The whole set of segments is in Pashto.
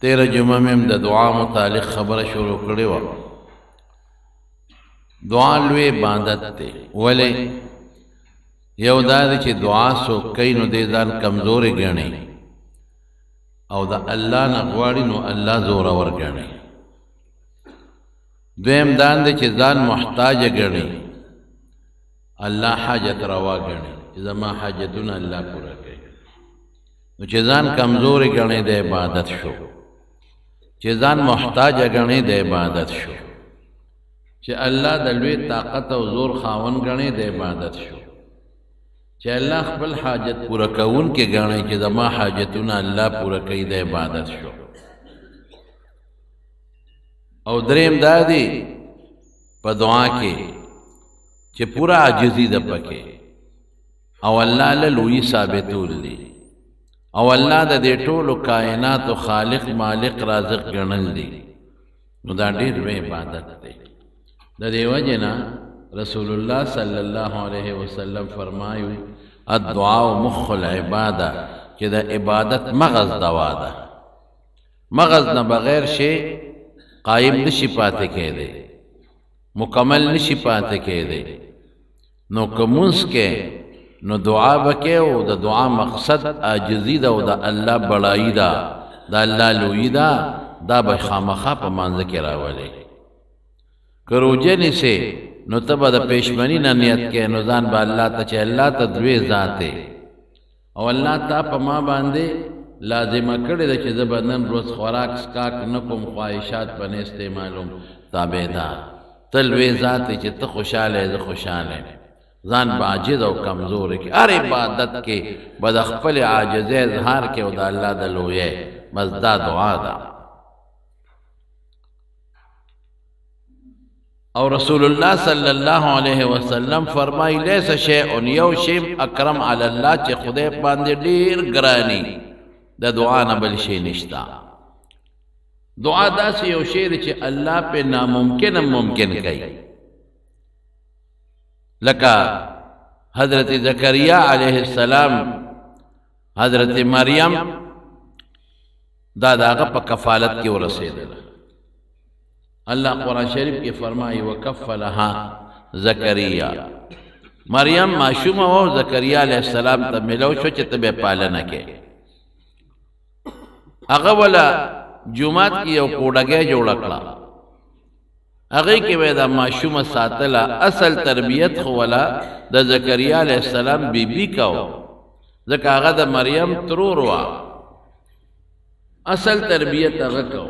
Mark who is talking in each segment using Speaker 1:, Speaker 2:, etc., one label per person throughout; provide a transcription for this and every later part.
Speaker 1: تیرہ جمعہ میں دا دعا متعلق خبر شروع کردی و دعا لوی عبادت تے ولی یو دا دی چی دعا سو کئی نو دے دان کمزوری گرنی او دا اللہ نغواری نو اللہ زورور گرنی دویم دان دی چی دان محتاج گرنی اللہ حاجت روا گرنی زما حاجتون اللہ پورا کری نو چی دان کمزوری گرنی دے عبادت شو چی دان محتاج گرنی دے عبادت شو چی اللہ دلوی طاقت و زور خاون گرنی دے عبادت شو چی اللہ خپل حاجت پورا کون کے گرنی چی زما حاجتون اللہ پورا کری دے عبادت شو او دریم دادی پا دعا کے چی پورا عجزی دا پکے او اللہ للوی ثابتول دی او اللہ دا دے ټولو کائنات و خالق مالق رازق گرنل دی نو دا دیر میں عبادت دی دا دے وجنا رسول اللہ صلی اللہ علیہ وسلم فرمایو الدعاء مخ العبادہ کہ دا عبادت مغز دوا دا مغز نہ بغیر شے قائم نشی پاتے کے دے مکمل نشی پاتے کے دے نو کمونس کے نو دعا بکے او دا دعا مقصد آجزی دا او دا اللہ بڑائی دا دا اللہ لوئی دا دا بخامخا پا منذکر راولے کروجنی سے نو تبا دا پیشمنی نا نیت کے نو زان با اللہ تا چے اللہ تا دوی ذاتے او اللہ تا پا ما باندے لازمہ کردے دا چے زبنن روز خوراک سکاک نکم خواہشات بنے استعمالوں تابیدہ تلوی ذاتے چے تا خوشحال ہے خوشحال ہے زان با عاجز او کمزور ہے کہ ہر عبادت کے بد اخپل عاجز اظہار کے او دا اللہ دا لوئے مزدہ دعا دا اور رسول اللہ صلی اللہ علیہ وسلم فرمائی لیس شیئن یو شیم اکرم علی اللہ چے خدای باندے دیر گرانی دا دعا نبل شی نشتا دعا دا سی یو شیر چے اللہ پہ ناممکن ممکن کئی لکا حضرت زکریا علیہ السلام حضرت مریم دادا پا کفالت کی ورسید اللہ قرآن شریف کی فرمائی وکفلہا زکریا مریم معشوم ہو زکریا علیہ السلام تب ملو شو چت بے پالنا کے اغولا جمعات کی یو کوڑگے جوڑکڑا اگئی کے ویدہ معشوم ساتلا اصل تربیت خولا دا زکریا علیہ السلام بی بی کاؤ زکا آغا دا مریم تروروا اصل تربیت اگا کاؤ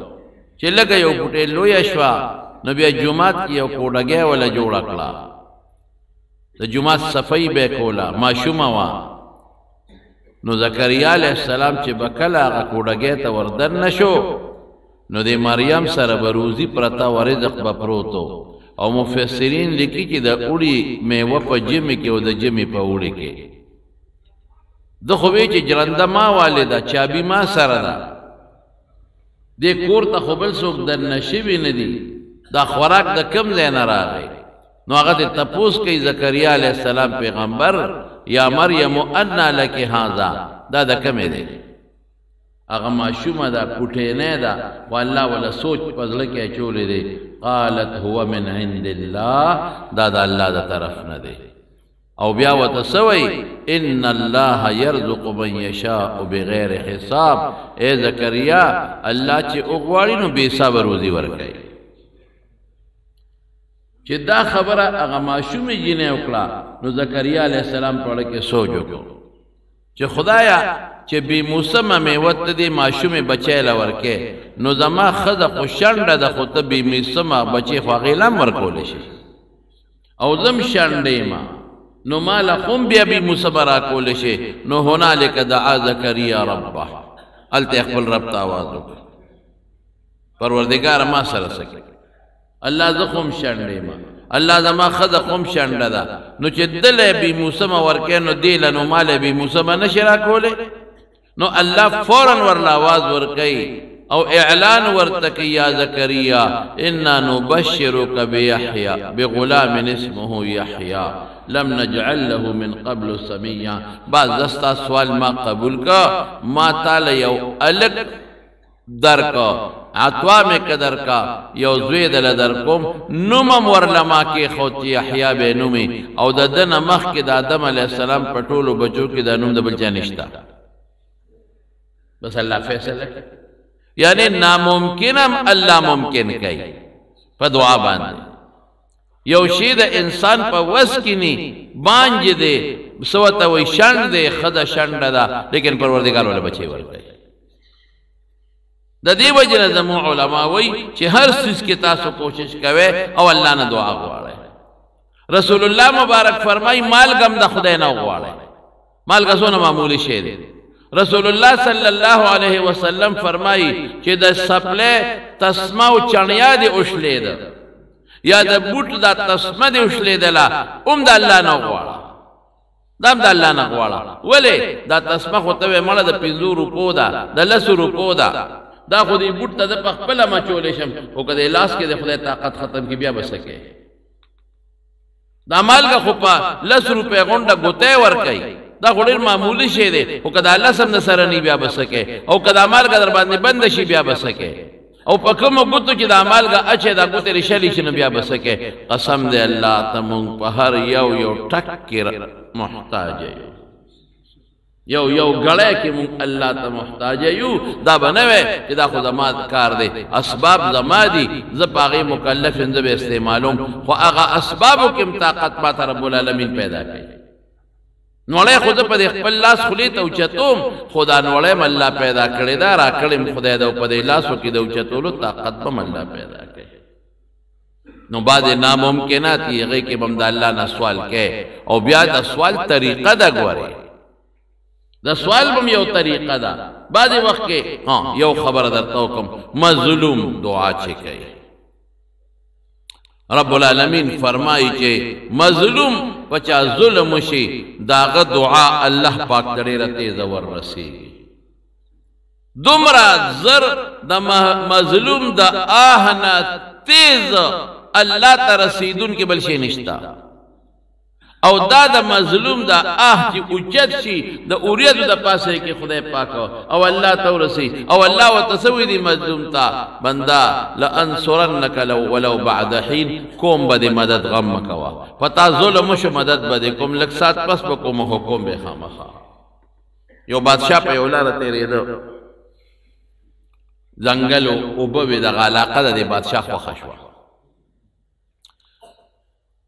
Speaker 1: چی لگا یو پوٹے لوی اشوا نبی جمعات کی یو کوڑگے والا جوڑا کلا دا جمعات صفائی بے کولا معشوم وا نو زکریا علیہ السلام چی بکل آغا کوڑگے تا وردن نشو نو دے مریم سر بروزی پرتا ورزق بپروتو او مفسرین لکی چی دا اوڑی میوہ پا جمی کے او دا جمی پا اوڑی کے دا خوبی چی جرندہ ما والدہ چابی ما سر دا دے کور تا خوبل سوک در نشیبی ندی دا خوراک دا کم لینا را گئی نو آغا تے تپوس کئی زکریا علیہ السلام پیغمبر یا مریم انا لکی ہاں دا کمی دے اگا معشوم دا پوٹینے دا واللہ والا سوچ پزلکے چولے دے قالت ہوا من عند اللہ دا اللہ دا طرف نہ دے او بیاوتا سوئی ان اللہ یرزق من یشاء بغیر حساب اے زکریا اللہ چی اغواری نو بے حساب روزی ورکے چی دا خبرہ اگا معشوم جینے اکلا نو زکریا علیہ السلام پڑھے سوچو کو چی خدایا چی بی موسم میوت دی معشوم بچے لورکے نو زما خد خوشند دا خود بی موسم بچے خواغیلام ورکولے شی او زم شندے ما نو مالا خون بیا بی موسم راکولے شی نو ہونا لک دعا زکریا ربا علتے اخبر رب تاوازو پروردگار ما سر سکے اللہ زخم شندے ما اللہ زما خد خم شند دا نو چی دل بی موسم ورکے نو دیل نو مال بی موسم نشرا کولے نو اللہ فوراً ورلاواز ورکی او اعلان ورتکی یا زکریا انا نبشرک بیحیا بغلام اسمه یحیا لم نجعل له من قبل سمیا بعض دستا سوال ما قبول کا ما تالا یو الگ درکا عطوا میں قدر کا یو زوی دل درکم نمم ورلما کی خوتی یحییٰ بے نمی او دا دن مخ کی دا آدم علیہ السلام پٹولو بچو کی دا نم دا بلچا نشتا بس اللہ فیصلہ کی یعنی ناممکنم اللہ ممکن کئی پا دعا باندے یو شید انسان پا وس کی نی بانج دے سوتا وی شند دے خدا شند دا لیکن پروردگار والا بچے ورکے دا دی وجہ زمو علماء وی چی ہر سیز کی تاسو کوشش کوئے او اللہ نا دعا گوارے رسول اللہ مبارک فرمائی مال گم دا خدای نا گوارے مال گا سونا معمولی شید رسول اللہ صلی اللہ علیہ وسلم فرمائی چی دا سپلے تسمہ و چنیا دی اشلے دا یا دا بوٹ دا تسمہ دی اشلے دا دا اللہ نا گوارا دام دا اللہ نا گوارا ولی دا تسمہ خطوے مالا دا پینزو رکو دا لسو رکو دا خودی بوٹ تا دا پخپلا ما چولے شم او کدے لاس کے دے خدای طاقت ختم کی بیا بسکے دا مال کا خوپا 10 روپے غنڈا گوتے ورکائی دا خودیر معمولی شے دے او کدا اللہ سم نسرنی بیا بسکے او کدا مال کا در باندے بندشی بیا بسکے او پکم گتو چی دا مال کا اچھے دا گوتے رشلی شن بیا بسکے قسم دے اللہ تمونگ پہر یو ٹکر محتاج یو گڑے کی مونگ اللہ تا محتاج یو دا بنوے کہ دا خود اماد کار دے اسباب زما دی زب آغی مکلف انزب استعمالوں خو آغا اسبابو کم طاقت باتا رب العالمین پیدا کئی نوڑے خود پا دے خپل لاس خلی تا اوچتوم خدا نوڑے ملا پیدا کرے دا را کرم خدا دا پا دے لاسو کی دا اوچتولو طاقت با ملا پیدا کئی نو بعد ناممکناتی غی کی بمدہ اللہ نا سوال کئے او بیا دا سوال طریقہ دا گوارے دا سوال بم یو طریقہ دا بعد وقت کے یو خبر در توکم مظلوم دعا چکے رب العالمین فرمائی چے مظلوم پچا ظلم شی داغ دعا اللہ پاک دڑی رتے زور رسی دمرا زر دا مظلوم دا آہنا تیز اللہ تا رسیدون کی بلشی نشتا او دا مظلوم دا آہ چی اجد شی دا اوریدو دا پاسے کی خدای پاکو او اللہ تورسی او اللہ و تصوی دی مظلوم تا بندہ لأنصرنک ولو بعد حین کوم بدی مدد غم مکوا فتا ظلمش مدد بدی کم لکسات پس بکوم حکوم بے خامخا یو بادشاہ پہ اولا تیرے دا زنگلو اوبوی دا غالاقہ دا دی بادشاہ خوخشوا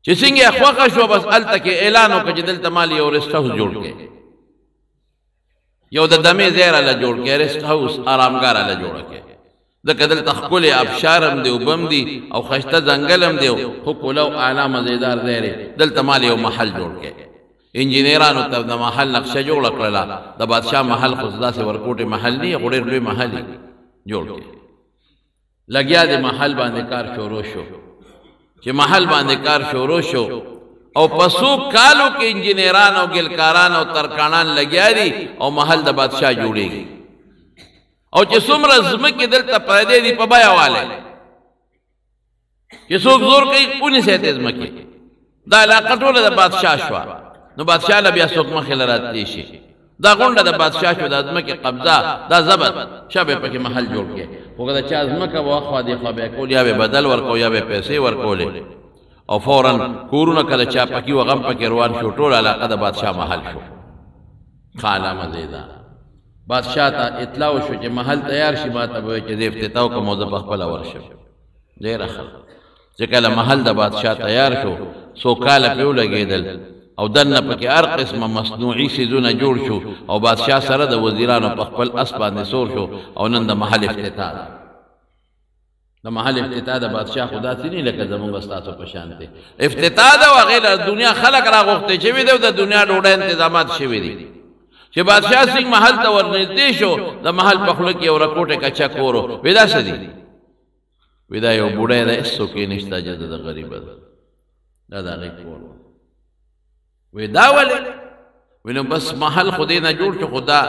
Speaker 1: چی سنگی اخوخ شو بس علتا کے اعلانو کا جدل تمالی اور رسٹ ہاؤس جوڑ کے یو دا دمی زیر اللہ جوڑ کے رسٹ ہاؤس آرامگار اللہ جوڑ کے دا کدل تخکل ابشارم دیو بم دی او خشتا زنگلم دیو خکولو اعلام زیدار دیرے دل تمالی او محل جوڑ کے انجینیرانو تب دا محل نقشہ جوڑ کرلا دا بادشاہ محل خصدا سے ورکوٹ محل نہیں غڑیر روی محلی جوڑ کے لگیا دے محل باندے کار شورو شو کہ محل باندے کار شورو شو او پسو کالو کے انجینیران او گلکاران او ترکانان لگیا دی او محل دا بادشاہ جوڑے گی او چی سمر زمکی دلتا پردے دی پبایا والے چی سوک زور کئی اونی سیتے زمکی دا علاقہ ٹولا دا بادشاہ شوا نو بادشاہ لبیا سوک مخیل رات دیشی دا غنڈا دا بادشاہ شو دا زمکی قبضہ دا زبط شب پاکی محل جوڑ کے وہ کہتا چاہ زمکہ وہ اخوا دی خواب اکول یا بے بدل ورکو یا بے پیسے ورکولے او فوراً کورونا کہتا چاہ پاکی و غم پاکی روان شو ٹول علاقہ دا بادشاہ محل شو خالا مزیدہ بادشاہ تا اطلاع شو چاہ محل تیار شی ماتا بوئے چاہ دے افتتاو کا موضب اخبلا ورشو دیر اخل چاہ کہلا محل دا بادشاہ تیار شو سو کالا پیو لگے دل او دن پاکی ار قسم مصنوعی سیزون جوڑ شو او بادشاہ سرد وزیرانو پخپل اسبان سور شو او نن دا محل افتتاح دا محل افتتاح دا بادشاہ خدا سی نہیں لکہ زمون بستاسو پشانتے افتتاح دا وغیر دنیا خلق را غوختے چوی دے دا دنیا ڈوڑا انتظامات شوی دی چھ بادشاہ سنگ محل تا ورنزدی شو دا محل پخلکی او رکوٹے کا چکورو ویدہ سدی ویدہ یو بوڑے دا اس سوکی نشتا جد دا غریب دا دا غیب کورو ویدہ والے وینو بس محل خودی نا جوڑ چو خدا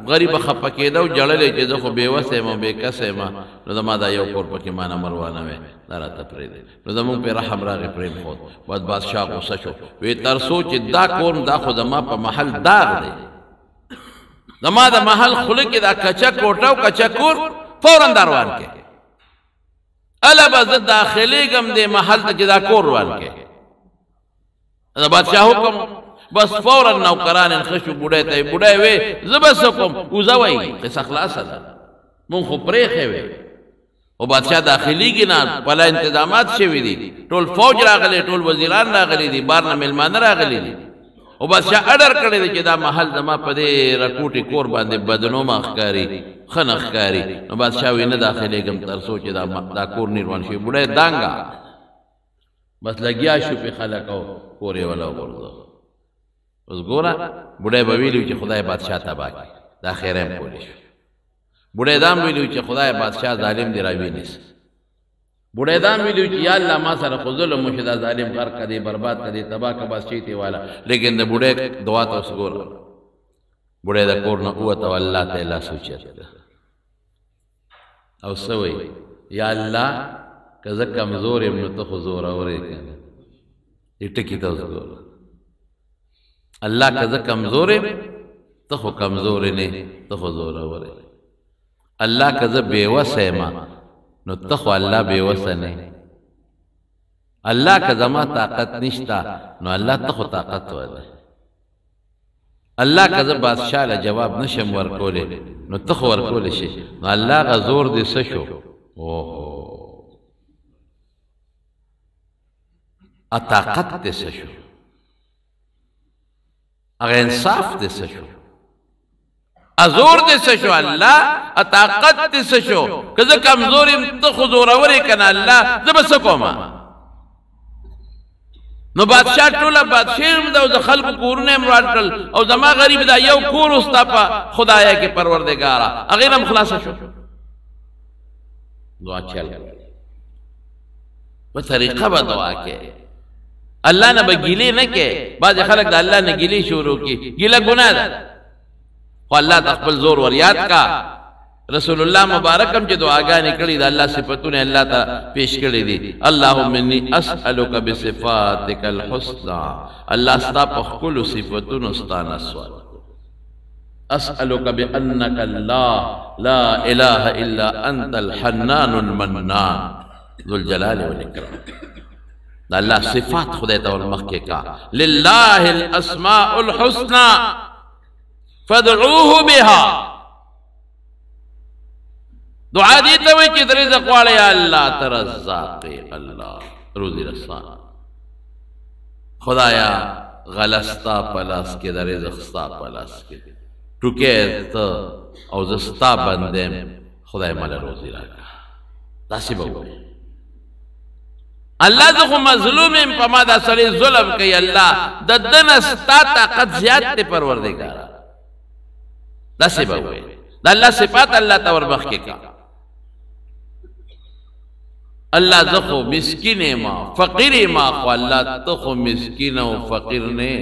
Speaker 1: غریب خپکی داو جڑلے چیزو خو بے وسے ما بے کسے ما نو دا ما دا یو کور پکی مانا مروانا وے دارا تپری دے نو دا مون پی رحم راغی پریم خود بعد بادشاہ غصہ شو وی ترسو چی دا کورم دا خود ما پا محل داغ دے دا ما دا محل خلقی دا کچا کوٹاو کچا کور فوراً دا روان کې الا به زه داخلیږم دې محل ته چې دا کور روان کې د بادشاه حکم بس فوراً نوکران انخشو بوډۍ ته بوډۍ وې زه به څه کوم وزه وایي قصه خلاصه ده مونږ خو پرېښې وې او بادشاه داخلیږي نه پله انتظامات شوي دي ټول فوج راغلی ټول وزیران راغلي دي بار نه میلمانه راغلي دي او بادشاه اډر کړی دی چې دا محل زما په دې رکوټي کور باندې بدنومه ښکاري ښه نه ښکاري نو بادشاه وایي نه داخلیږم تر څو چې دا کور نیروان شي بوډۍ دانګه بس لګیا شو پې خلک او کور یې ولا وغورځو اوس ګوره بوډۍ به ویلي چې خدای بادشاه تباه کړي دا خیره هم کولی شو بوډۍ دا هم ویلي چې خدای بادشاه ظالم دې راوینیسه بوډۍ دا هم ویلي چې یا الله ما سره خو ظلم وشي دا ظالم غرق کړي برباد کړي تباه که بادشاهي ته والا لیکن د بوډۍ دعا ته اوس ګوره بوډۍ د کور نه ووته او الله ته یې لاس اوچت کړه او څه وایي یا الله که زه کمزور یم نو ته خو زورور یې که نه دې ټکي ته اوس ګوره الله که زه کمزور یم ته خو کمزور نه ته خو زورور یې الله که زه بېوسه یم نو ته خو الله بېوسه نه الله که زما طاقت نشته نو الله ته خو طاقت ورکړي الله که زه بادشاه له جواب نشم ورکولی نو ته خو ورکولی شي نو الله غه زور دې څه شو اوهو طاقت دې څه شو هغه انصاف دې څه شو ازور دې څه شو الله طاقت دې څه شو که زه کمزور یم ته خو زورور یې که نه الله زه به څه کومه نو بادشاه ټوله بادشاهي هم ده او د خلکو کورونه یې وران کړل او زما غریب دا یو کور اوس ستا په خدایه کې پروردګاره هغې نه هم خلاصه شو دعا چل په طریقه به دعا کې الله نه به ګیلې نه کې بعضې خلک د الله نه ګیلې شروع کړي ګیله ګناه ده خو الله ته خپل زور ور یاد کا رسول الله مبارک هم چې دعاګانې کړي د الله صفتونه الله ته پیش کړي دي اللهم انی اسألک بصفاتک الحسنى الله ستا په ښکلو صفتونو ستا نه سوال اسألک بانک الله لا اله الا انت الحنان المنان ذو الجلال والاکرام دا الله صفات خدای ته ورمخکې کا لله الاسماء الحسنى فادعوه بها دعا دی ته وایي چې د رزق واړه یا الله ته رزاق الله روزي رسان خدایا غله ستا په لاس کې د رزق ستا په لاس کې ټوکې ته او زه ستا بنده یم خدای مله روزي راکړه داسې به ووایي الله زه خو مظلوم یم په ما دا سړی ظلم کوي الله د ده نه ستا طاقت زیات دی پروردګاره داسې به ووایي د الله صفات الله ته ورمخکې کا الله زه خو مسکین یم فقیر یم خو الله ته خو مسکین او فقیر نه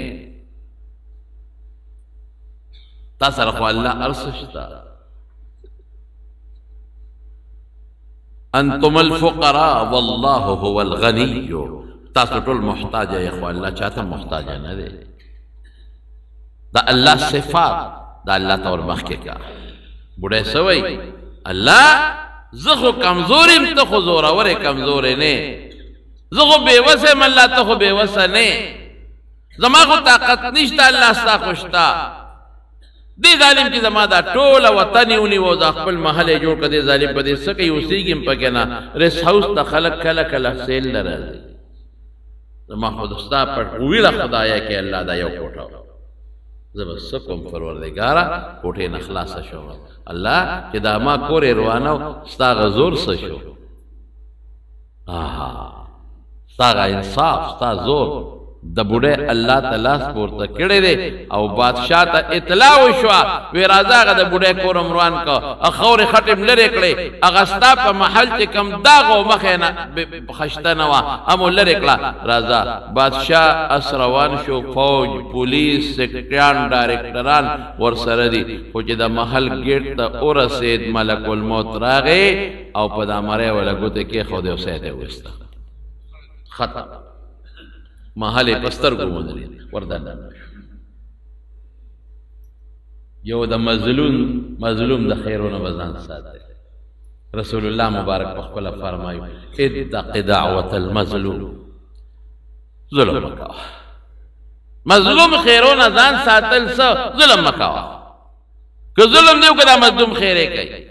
Speaker 1: تا سره خو الله هر څه شته انتم الفقراء والله هو الغني تاسو ټول محتاج یې خو الله چاته محتاج نه دی دا الله صفات دا الله ته ورمخکې کا بوډۍ څه وایي الله زه خو کمزور یم ته خو زورور یې کمزور نه زه خو بېوسه یم الله ته خو بېوسه نه زما خو طاقت نشته الله ستا خو شته دې ظالم چې زما دا ټوله وطن یې ونیو دا خپل محل یې جوړ کړ دې ظالم په دې څه کوي اوسېږي هم پکې نه رس هاوس ته خلک کله کله سیل ته راځي زما خو ستا په ویله خدایه کې الله دا یو کوټه زه به څه کوم پروردګاره کوټې نه خلاصه شوم الله چې دا ما کور یې روانه ستا غ زور څه شو ستا غ انصاف ستا زور د بوډۍ الله ته لاس پورته کړی دی او بادشاه ته اطلاع وشوه وی راځه هغه د بوډۍ کور هم روان کړه خورې خټې م لرې کړې هغه ستا په محل چې کوم داغ و مخې نه خشته نه وه هم لرې کړه راځه بادشاه اس روان شو فوج پولیس سکرټریان ډایرکټران ورسره دي خو چې د محل ګیټ ته ورسېد ملک الموت راغی او په دا مرۍ وله ګوتې کېښودې او سید یې وویسته ختم محل په سترګو ودرېد وردننه یو د مظلوم د خیرونه به ځان ساتي رسول الله مبارک په خپل فرمایو اتق دعوة المظلوم، ظلم مکوا، مظلوم خیرونه ځان ساتل څه ظلم مکوا، که ظلم دیو که دا مظلوم خیره کوي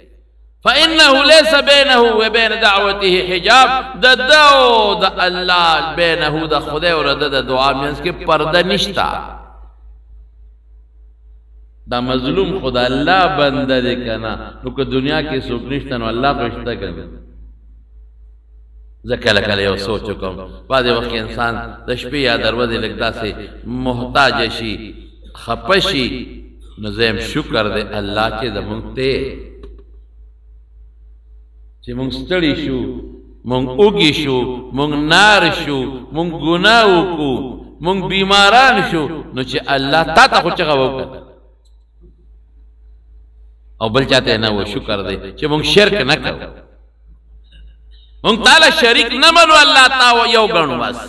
Speaker 1: فإنه ليس بينه وبين دعوته حجاب، د دو د الله بينه د خدای او د دعا مینس کې پرده نشتا. دا مظلوم خدا الله بنده دی کنه، نو که دنیا کې څوک نشته نو الله خو شته کنه. زه کله کله یو سوچ کوم، بعضې وخت انسان د شپې یا د ورځې لږ داسې محتاج شي، خفه شي، نو زه شکر دی الله چې زمونږ ته چې مونږ ستړي شو، مونږ اوږي شو، مونږ نار شو، مونږ ګناه وکړو، مونږ بیماران شو، نو چې الله تا ته خو چغه وکړه او بل چاته نه و. شکر دی چې مونږ شرک نه کوو، مونږ تعالی شریک نه منو، الله تعالی یو ګڼو. بس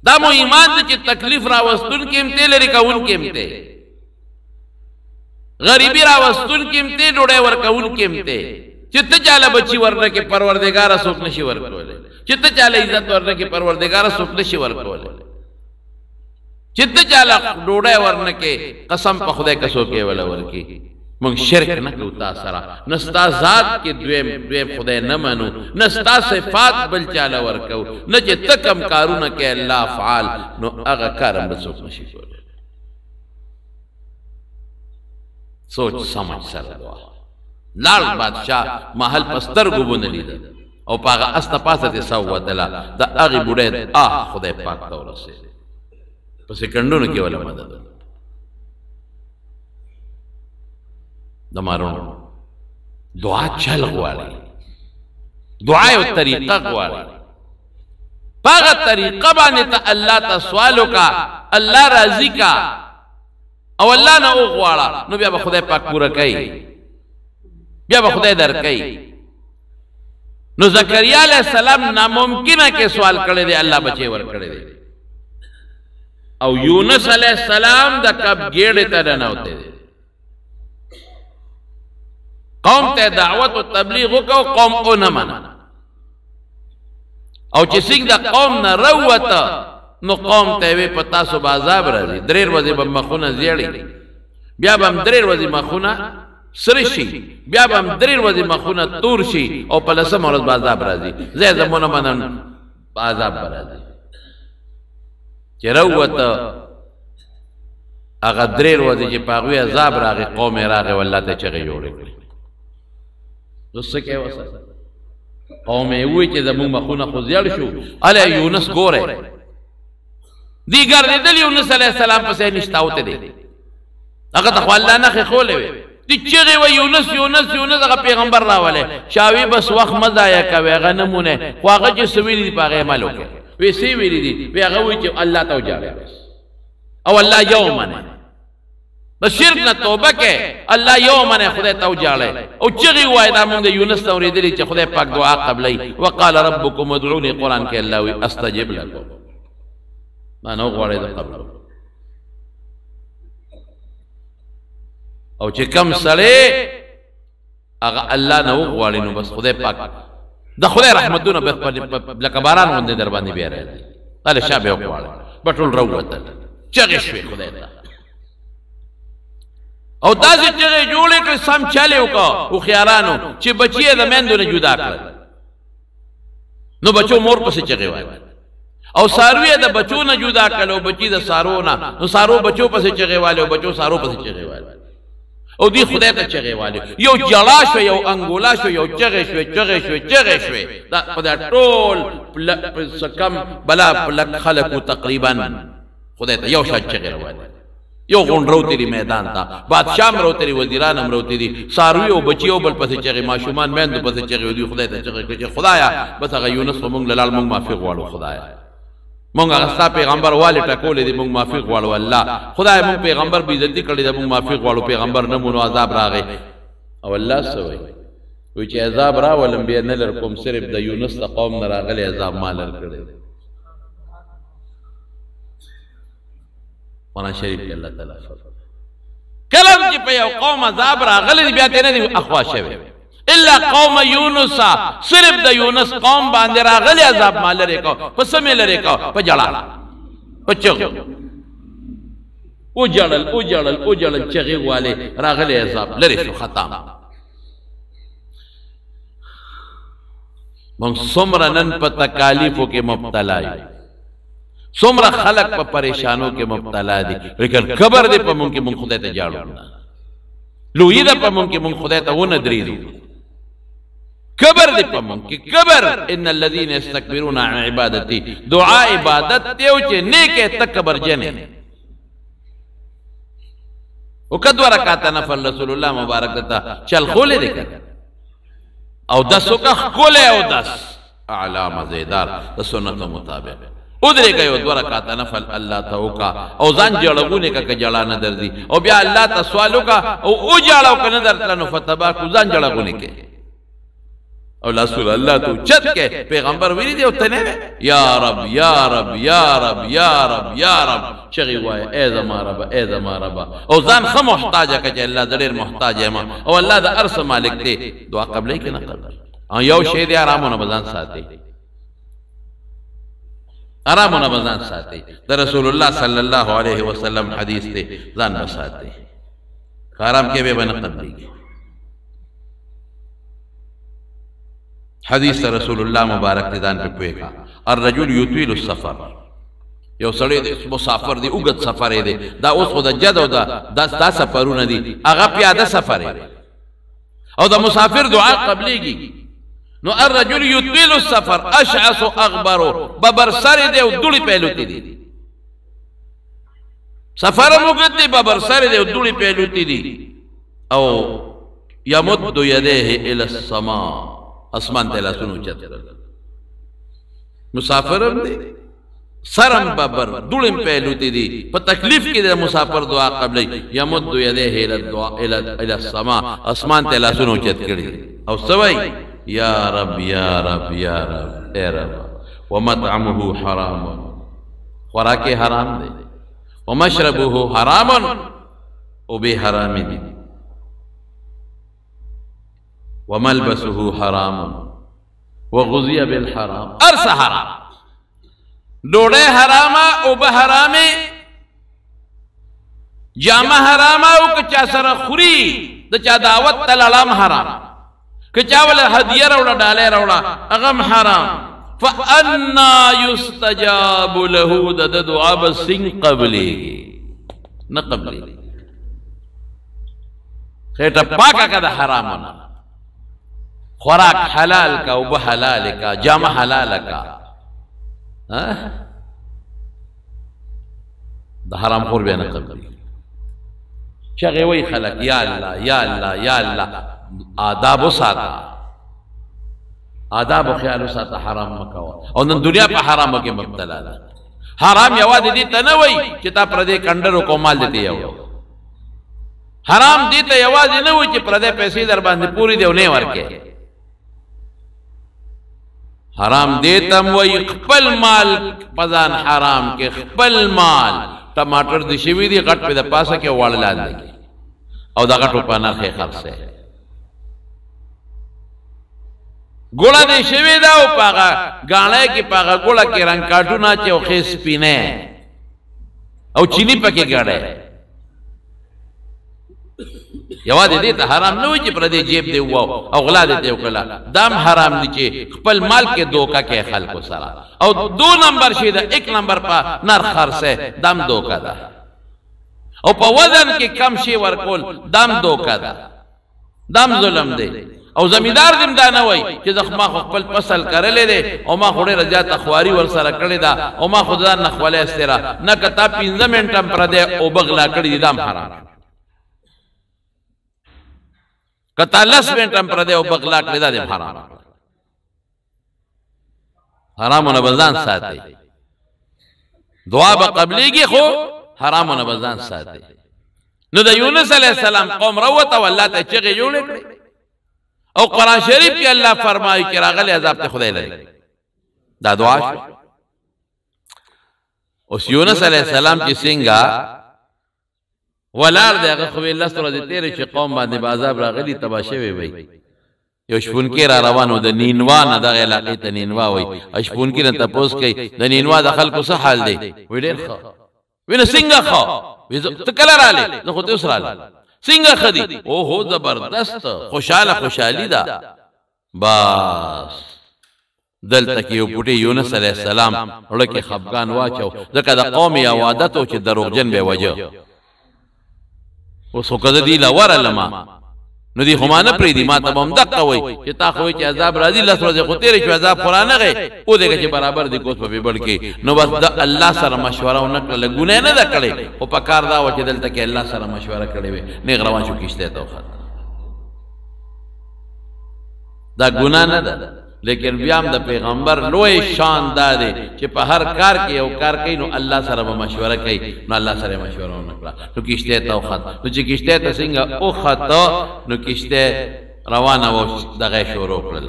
Speaker 1: دا مو ایمان دی چې تکلیف راوستون کې امته لري کوون کې امته، غریبی راوستون کې امته، ډوډۍ ورکون کې امته، چې ته چاله بچی ورنه کې پروردګار څوک نشي ورکولای، چې ته چاله عزت ورنه کې پروردګار څوک نشي ورکولای، چې ته چاله ډوډۍ ورنه کې قسم په خدای کسو کې ولا ورکی. مونږ شرک نه کوو تا سره، نستا ذات کې دویم خدای نه منو، نستا صفات بل چاله ورکو، نه چې ته کم کارونه کې الله فعال، نو هغه کار هم څوک نشي کولای. سوچ سمجھ سره دعا. لال بادشاہ محل پسترګو باندې لید او پاغه است پاسه دې سو ودلا د هغه بوډه خدای پاک ته ورسېد، په سکندونو کې ولا مدد د مارونو. دعا چل غواړي، دعا یو طریقه غواړي، پاغه طریقه باندې ته الله ته سوال وکا، الله راضي کا او الله نه وغواړه، نو بیا به خدای پاک پورا کوي، بیا به خدای در کوي. نو زکریا علیہ السلام ناممکنه کې سوال کړی دی، الله بچي ور کړی دی. او یونس علیہ السلام د کب ګېړې ته نه وته دی، قوم ته دعوت او تبلیغ وکاو، قوم او نه منا، او چې څنګه د قوم نه روته نو قوم ته وی پتا سو عذاب راځي، درې ورځې به مخونه زیړي، بیا به درې ورځې مخونه سره شي، بیا به درې ورځې مخونه تور شي، او په لسم ورځ به عذاب راځي. زه زمونه منن عذاب راځي چې روته هغه درې ورځې چې پاغوي عذاب راغی، قوم راغی والله ته چغې جوړې کړې. دوسه کې وسه قوم یې وی چې زموږ مخونه خو زیړ شو، الی یونس ګوره دی ګرځېدل، یونس علیہ السلام پسې نشتاوته دی، هغه ته خو الله نه خولې وي، دی چغې وی یونس یونس یونس، هغه پیغمبر راولې شاوی بس وخت مزایا کوي، هغه نمونه خو هغه چې سویل دی پاغه عمل وکړي، وی سی ویل دي، وی هغه وی چې الله ته وجاړي او الله یومنه بس شرک نه توبه کې، الله یومنه خدای ته وجاړي او چغې وای دا مونږ د یونس ته ورېدلې چې خدای پاک دعا قبلای، وقال ربکم ادعوني، قران کې الله وی استجب لكم، ما نو غواړي د قبل. او چې کم سره هغه الله نه غواړي، نو بس خدای پاک د خدای رحمتونه به لکه باران غوندې در باندې بیا راځي، تعالی شابه غواړي بټول روته چغې شوي خدای ته، او داسې چغې جوړې کړې سم چلې وکړه هوښیارانو چې بچي یې د میندو نه جدا کړل، نو بچو مور پسې چغې وایي، او ساروی د بچو نه جدا کړل او بچي د سارو نه، نو سارو بچو پسې چغې والي او بچو سارو پسې چغې والي، او دی خدای ته چغې والي، یو جړا شو، یو انګولا شو، یو چغې شوې چغې شوې چغې شوې، دا ټول کم بلا پلک خلقو تقریبا خدای ته یو شان چغې روانې، یو غونډ روتې دي میدان ته، بادشاه هم روتې دي، وزیران هم روتې دي، څاروي او بچي او بل پسې چغې، ماشومان میندو پسې چغې دي، خدای ته چغې کړي چې خدایا بس هغه یونس خو مونږ له لال مونږ معافي غواړو، خدایا مونږ هغه ستا پیغمبر والې ټکولې دي، مونږ معافي غواړو، الله خدای مونږ پیغمبر بې عزتي کړې ده، مونږ معافي غواړو، پیغمبر نه مونږ عذاب راغی. او الله څه وایي؟ وایي چې عذاب راولم بیا نه لر کوم، صرف د یونس د قوم نه راغلی عذاب ما لر کړی. قرآن شریف کې الله تعالی کلم چې په یو قوم عذاب راغلی بیا ته نه دي اخوا شوی، الا قوم یونس صرف د یونس قوم باندې راغلی عذاب ما لرې کو په سمې لرې کو په جړا په چغ او جړل چغې والے راغلی عذاب لرې شو ختم مونږ څومره نن په تکالیفو کې مبتلا یو څومره خلق په پریشانو کې مبتلا دي لیکن قبر دې په مونږ کې مونږ خدای ته جاړو لوی ده په مونږ کې مونږ خدای ته ونه درېږو قبر دې په مونږ کې قبر ان الذين يستكبرون عن عبادتي دعا عبادت ته او چې نیکه تکبر جنې او کدو رکعات نفل رسول الله مبارک دتا چل خولې دې او دسو کا خولې او دس اعلی مزیدار د سنت مطابق ادھرے گئے و دو رکعت نفل اللہ تا ہوکا او زن جڑگونے کا جڑا ندر دی او بیا اللہ تا سوالو کا او جڑاو کا ندر تلنو فتباکو زن جڑگونے کے او رسول اللہ تو چت کے پیغمبر ویری دے اتنے یا رب یا رب یا رب یا رب یا رب شغی وائے اے زما رب اے زما رب او زن خم محتاجہ کا جے اللہ دلیر محتاج ہے او اللہ دا عرص مالک دے دعا قبلے کی نہ قبل یو شید آرامو نبزان ساتے آرامو نبزان ساتے دا رسول اللہ صلی اللہ علیہ وسلم حدیث تے زان بساتے آرام کے بے بنا قبلی گے حدیث رسول اللہ مبارک تے زان پہ پوئے گا الرجل یطویل السفر یو سڑے دے مسافر دے اگت سفر دے دا اس خدا جد او دا سفرون دی اغا پیادہ سفر دے او دا مسافر دعا قبلی گی نو الرجل یطویل السفر اشعص اغبرو ببر سر دے و دوڑی پہلوتی دی سفر مگد دی ببر سر دے و دوڑی پہلوتی دی او یمد یدیہ الى السماء اسمان تیلا سنو چت مسافرم دے سرم ببر دوڑم پہلوتی دی پا تکلیف کی دے مسافر دعا قبلی یمد یدیہ الى السماء اسمان تیلا سنو چت کری او سوائی یا رب یا رب یا رب اے رب ومطعمه حرام خوراک حرام دے ومشربه حرام او بے حرامی دی وملبسه حرام وغذی بالحرام ارس حرام ڈوڑے حراما او بحرامی جامع حراما او کچا سر خوری دا چا دعوت تلالام حرام کچا والا حدیہ روڑا ڈالے روڑا اغم حرام فَأَنَّا يُسْتَجَابُ لَهُ دا دعا بسنگ قبلے نہ قبلے خیٹا پاکا کا دا حرامنا خوراک حلال کا وب حلال کا جامع حلال کا دا حرام خور بے نہ قبلے شاگے وہی خلق یا اللہ یا اللہ یا اللہ آداب و ساتا آداب و خیال و ساتا حرام مکاوا اور نن دنیا پہ حرام کے مبتلا حرام یواد دیتا نوئی چتا پردے کندروں کو مال دیتے یو حرام دیتا یواد نوئی چی پردے پیسی در باندے پوری دیو نہیں ورکے حرام دیتا موئی خپل مال پزان حرام کے خپل مال ٹماٹر دی شوی دی غٹ پہ دا پاسا کے وال لان دے او دا غٹو پانا خی خرس ہے گوڑا دے شوی دا او پاگا گانے کی پاگا گوڑا کی رنگ کارٹو ناچے او خیس پینے او چینی پا کے گاڑے یواد دیتا حرام نوی چی پردے جیب دے ہوا او غلا دیتے او کلا دام حرام دی چی خپل مال کے دوکا کے خلقو سرا او دو نمبر شیدہ ایک نمبر پا نر خرس ہے دام دوکا دا او پا وزن کے کم شی ورکول دام دوکا دا دام ظلم دے او زمیدار دیم دا نوی چی زخما خپل پسل کرلے دے او ما خوڑے رجات اخواری ورسر کردے دا او ما خود دا نخوالے استرا نکتا 15 منٹم پردے او بغلا کردی دی دام حرام کتا 10 منٹم پردے او بغلا کردی دا دیم حرام حرام و نبزان ساتے دعا با قبلی گی خو حرام و نبزان ساتے نو دا یونس علیہ السلام قوم روتا واللہ تا چگی جوڑے کرے او قرآن شریف کی اللہ فرمائی کہ راغل عذاب تے خدای لگے دا دعا شو اس یونس علیہ السلام کی سنگا ولار دے اگر خوی اللہ سورہ دے تیرے چی قوم باندے بازاب راغلی تباشے وے بھئی یو شپونکی را روانو د نینوا نه دغه علاقې ته نینوا وایي شپونکي نه تپوس کوي د نینوا د خلکو څه حال دی وایي ډېر ښه وایي نه څنګه ښه ته کله رالې زه خو ته اوس رالم څنګه ښه دي اوهو زبردست خوشحالي ده بس دلته کې یو بوټي یونس علیه السلام وړه کې خفګان واچو ځکه د قوم یو عادت و چې دروغجن به وجه اوس خو که زه دي له ورلمه نو دی خو ما نه پرېږدي ما ته به هم دقه وایي چې تا خو وایي چې عذاب راځي لس ورځې خو تېرې شوې عذاب خو رانغی ودېږه چې برابر دي کوس په پیبړ کې نو بس د الله سره مشوره ونه کړله ګناه نه ده کړې خو په کار دا وه چې دلته کې الله سره مشوره کړې وې نیغ روان شو کښتۍ ته وخت دا ګناه نه ده لیکن بیا هم د پیغمبر لوی شان دا دی چې په هر کار کې یو کار کوي نو الله سره به مشوره کوي نو الله سره مشوره ونه کړه نو کښتۍ ته وخت نو چې کښتۍ ته څنګه وخته نو کښتۍ روانه وه دغه یې شروع کړل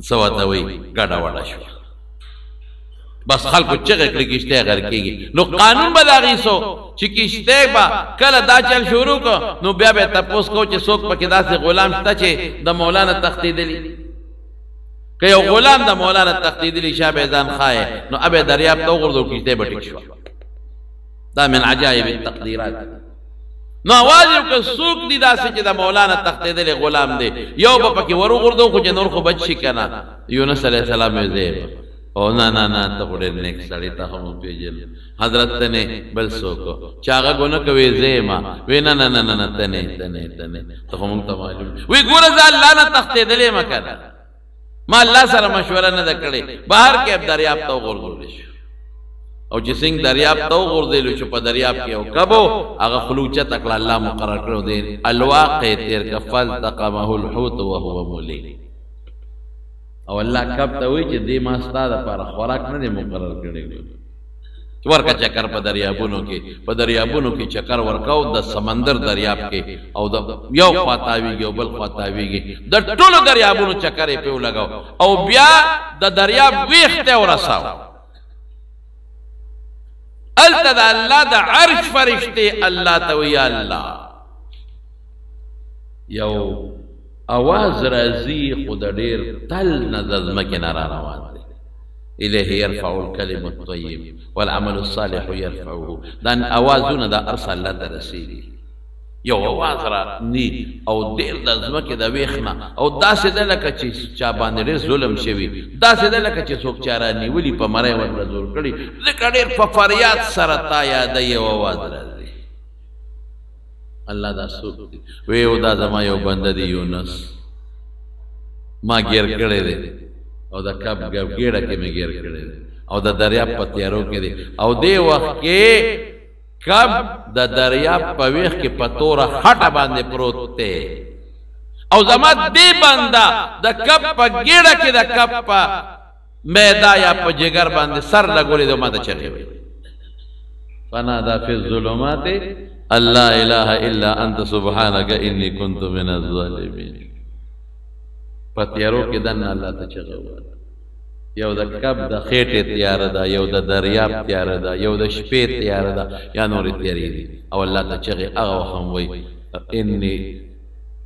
Speaker 1: څه ورته وایي ګډه وډه شوه بس خلکو چغې کړې کښتۍ غرق کېږي نو قانون به د هغې سو چې کښتۍ به کله دا چل شروع کړو نو بیا به یې تپوس کوو چې څوک پکې داسې غلام شته چې د مولانا تښتېدلي که یو غلام د مولانا تښتېدلي شا به یې ځان ښایې نو اب یې دریاب ته وغورځو کښتۍ به ټیک شوه دا من عجایب التقدیرات نو اواز یې وکړه څوک دي داسې چې د مولانا تښتېدلی غلام دی یو به پکې ور وغورځو خو چې نور خو بچ شي که نه یونس علیه السلام یې زه او نه ته خو ډېر نیک سړی تا خو مو پېژنم حضرت ته نه بل څوک چې هغه ګونه کوي زه یم وایي نه ته نه ته خو مونږ ته معلوم وایي ګوره زه الله نه تښتېدلی یم که نه ما الله سره مشوره نه ده کړې بهر کې اب دریاب ته وغورځولی شو او چې څنګه دریاب ته وغورځېلو چې په دریاب کې یو کب و هغه خوله اوچته کړه الله مقرر کړی دی الواقع تېر که فالتقمه الحوت وهو ملیم او الله کب ته وایي چې دې ما ستا دپاره خوراک نه دی مقرر کړی ورکه چکر په دریابونو کې چکر ورکاو د سمندر دریاب کې او د یو خوا تاویږي او بل خوا تاویږي د ټولو دریابونو چکر یې پې ولګاو او بیا د دریاب ویښ ته ورساو هلته د الله د عرش فرشتې الله ته وایي الله یو اواز راځي خو د ډېر تل نه د ځمکې نه را روان دی الیه یرفع الکلم الطیب والعمل الصالح یرفعه دا اوازونه دا ارس الله ته رسېږي یو اواز را نی او ډېر د ځمکې د ویښ نه او داسې ده لکه چې چا باندې ډېر ظلم شوي داسې ده لکه چې څوک چا را نیولي په مری ورته زور کړي ځکه ډېر په فریاد سره تا یاده یو اواز راځي الله دا څوک دی وی او دا زما یو بنده دی یونس ما ګیر کړی دی او د کب ګیړه کې مې ګیر کړی دی او د دریاب په تیارو کې دی او دې وخت کې کب د دریاب په ویښ کې په توره خټه باندې پروت دی او زما دې بنده د کب په ګیړه کې د کب په میدا یا په جگر باندې سر لګولې دی ما ته چغې وایي فنادى في الظلمات لا اله الا انت سبحانك اني كنت من الظالمين پتیارو کې دنه الله ته چغه یو د کب د خېټې تیار ده یو د دریاب تیار ده یو د شپې تیار ده یا نور تیارې دي او الله ته چغه هغه هم وای اني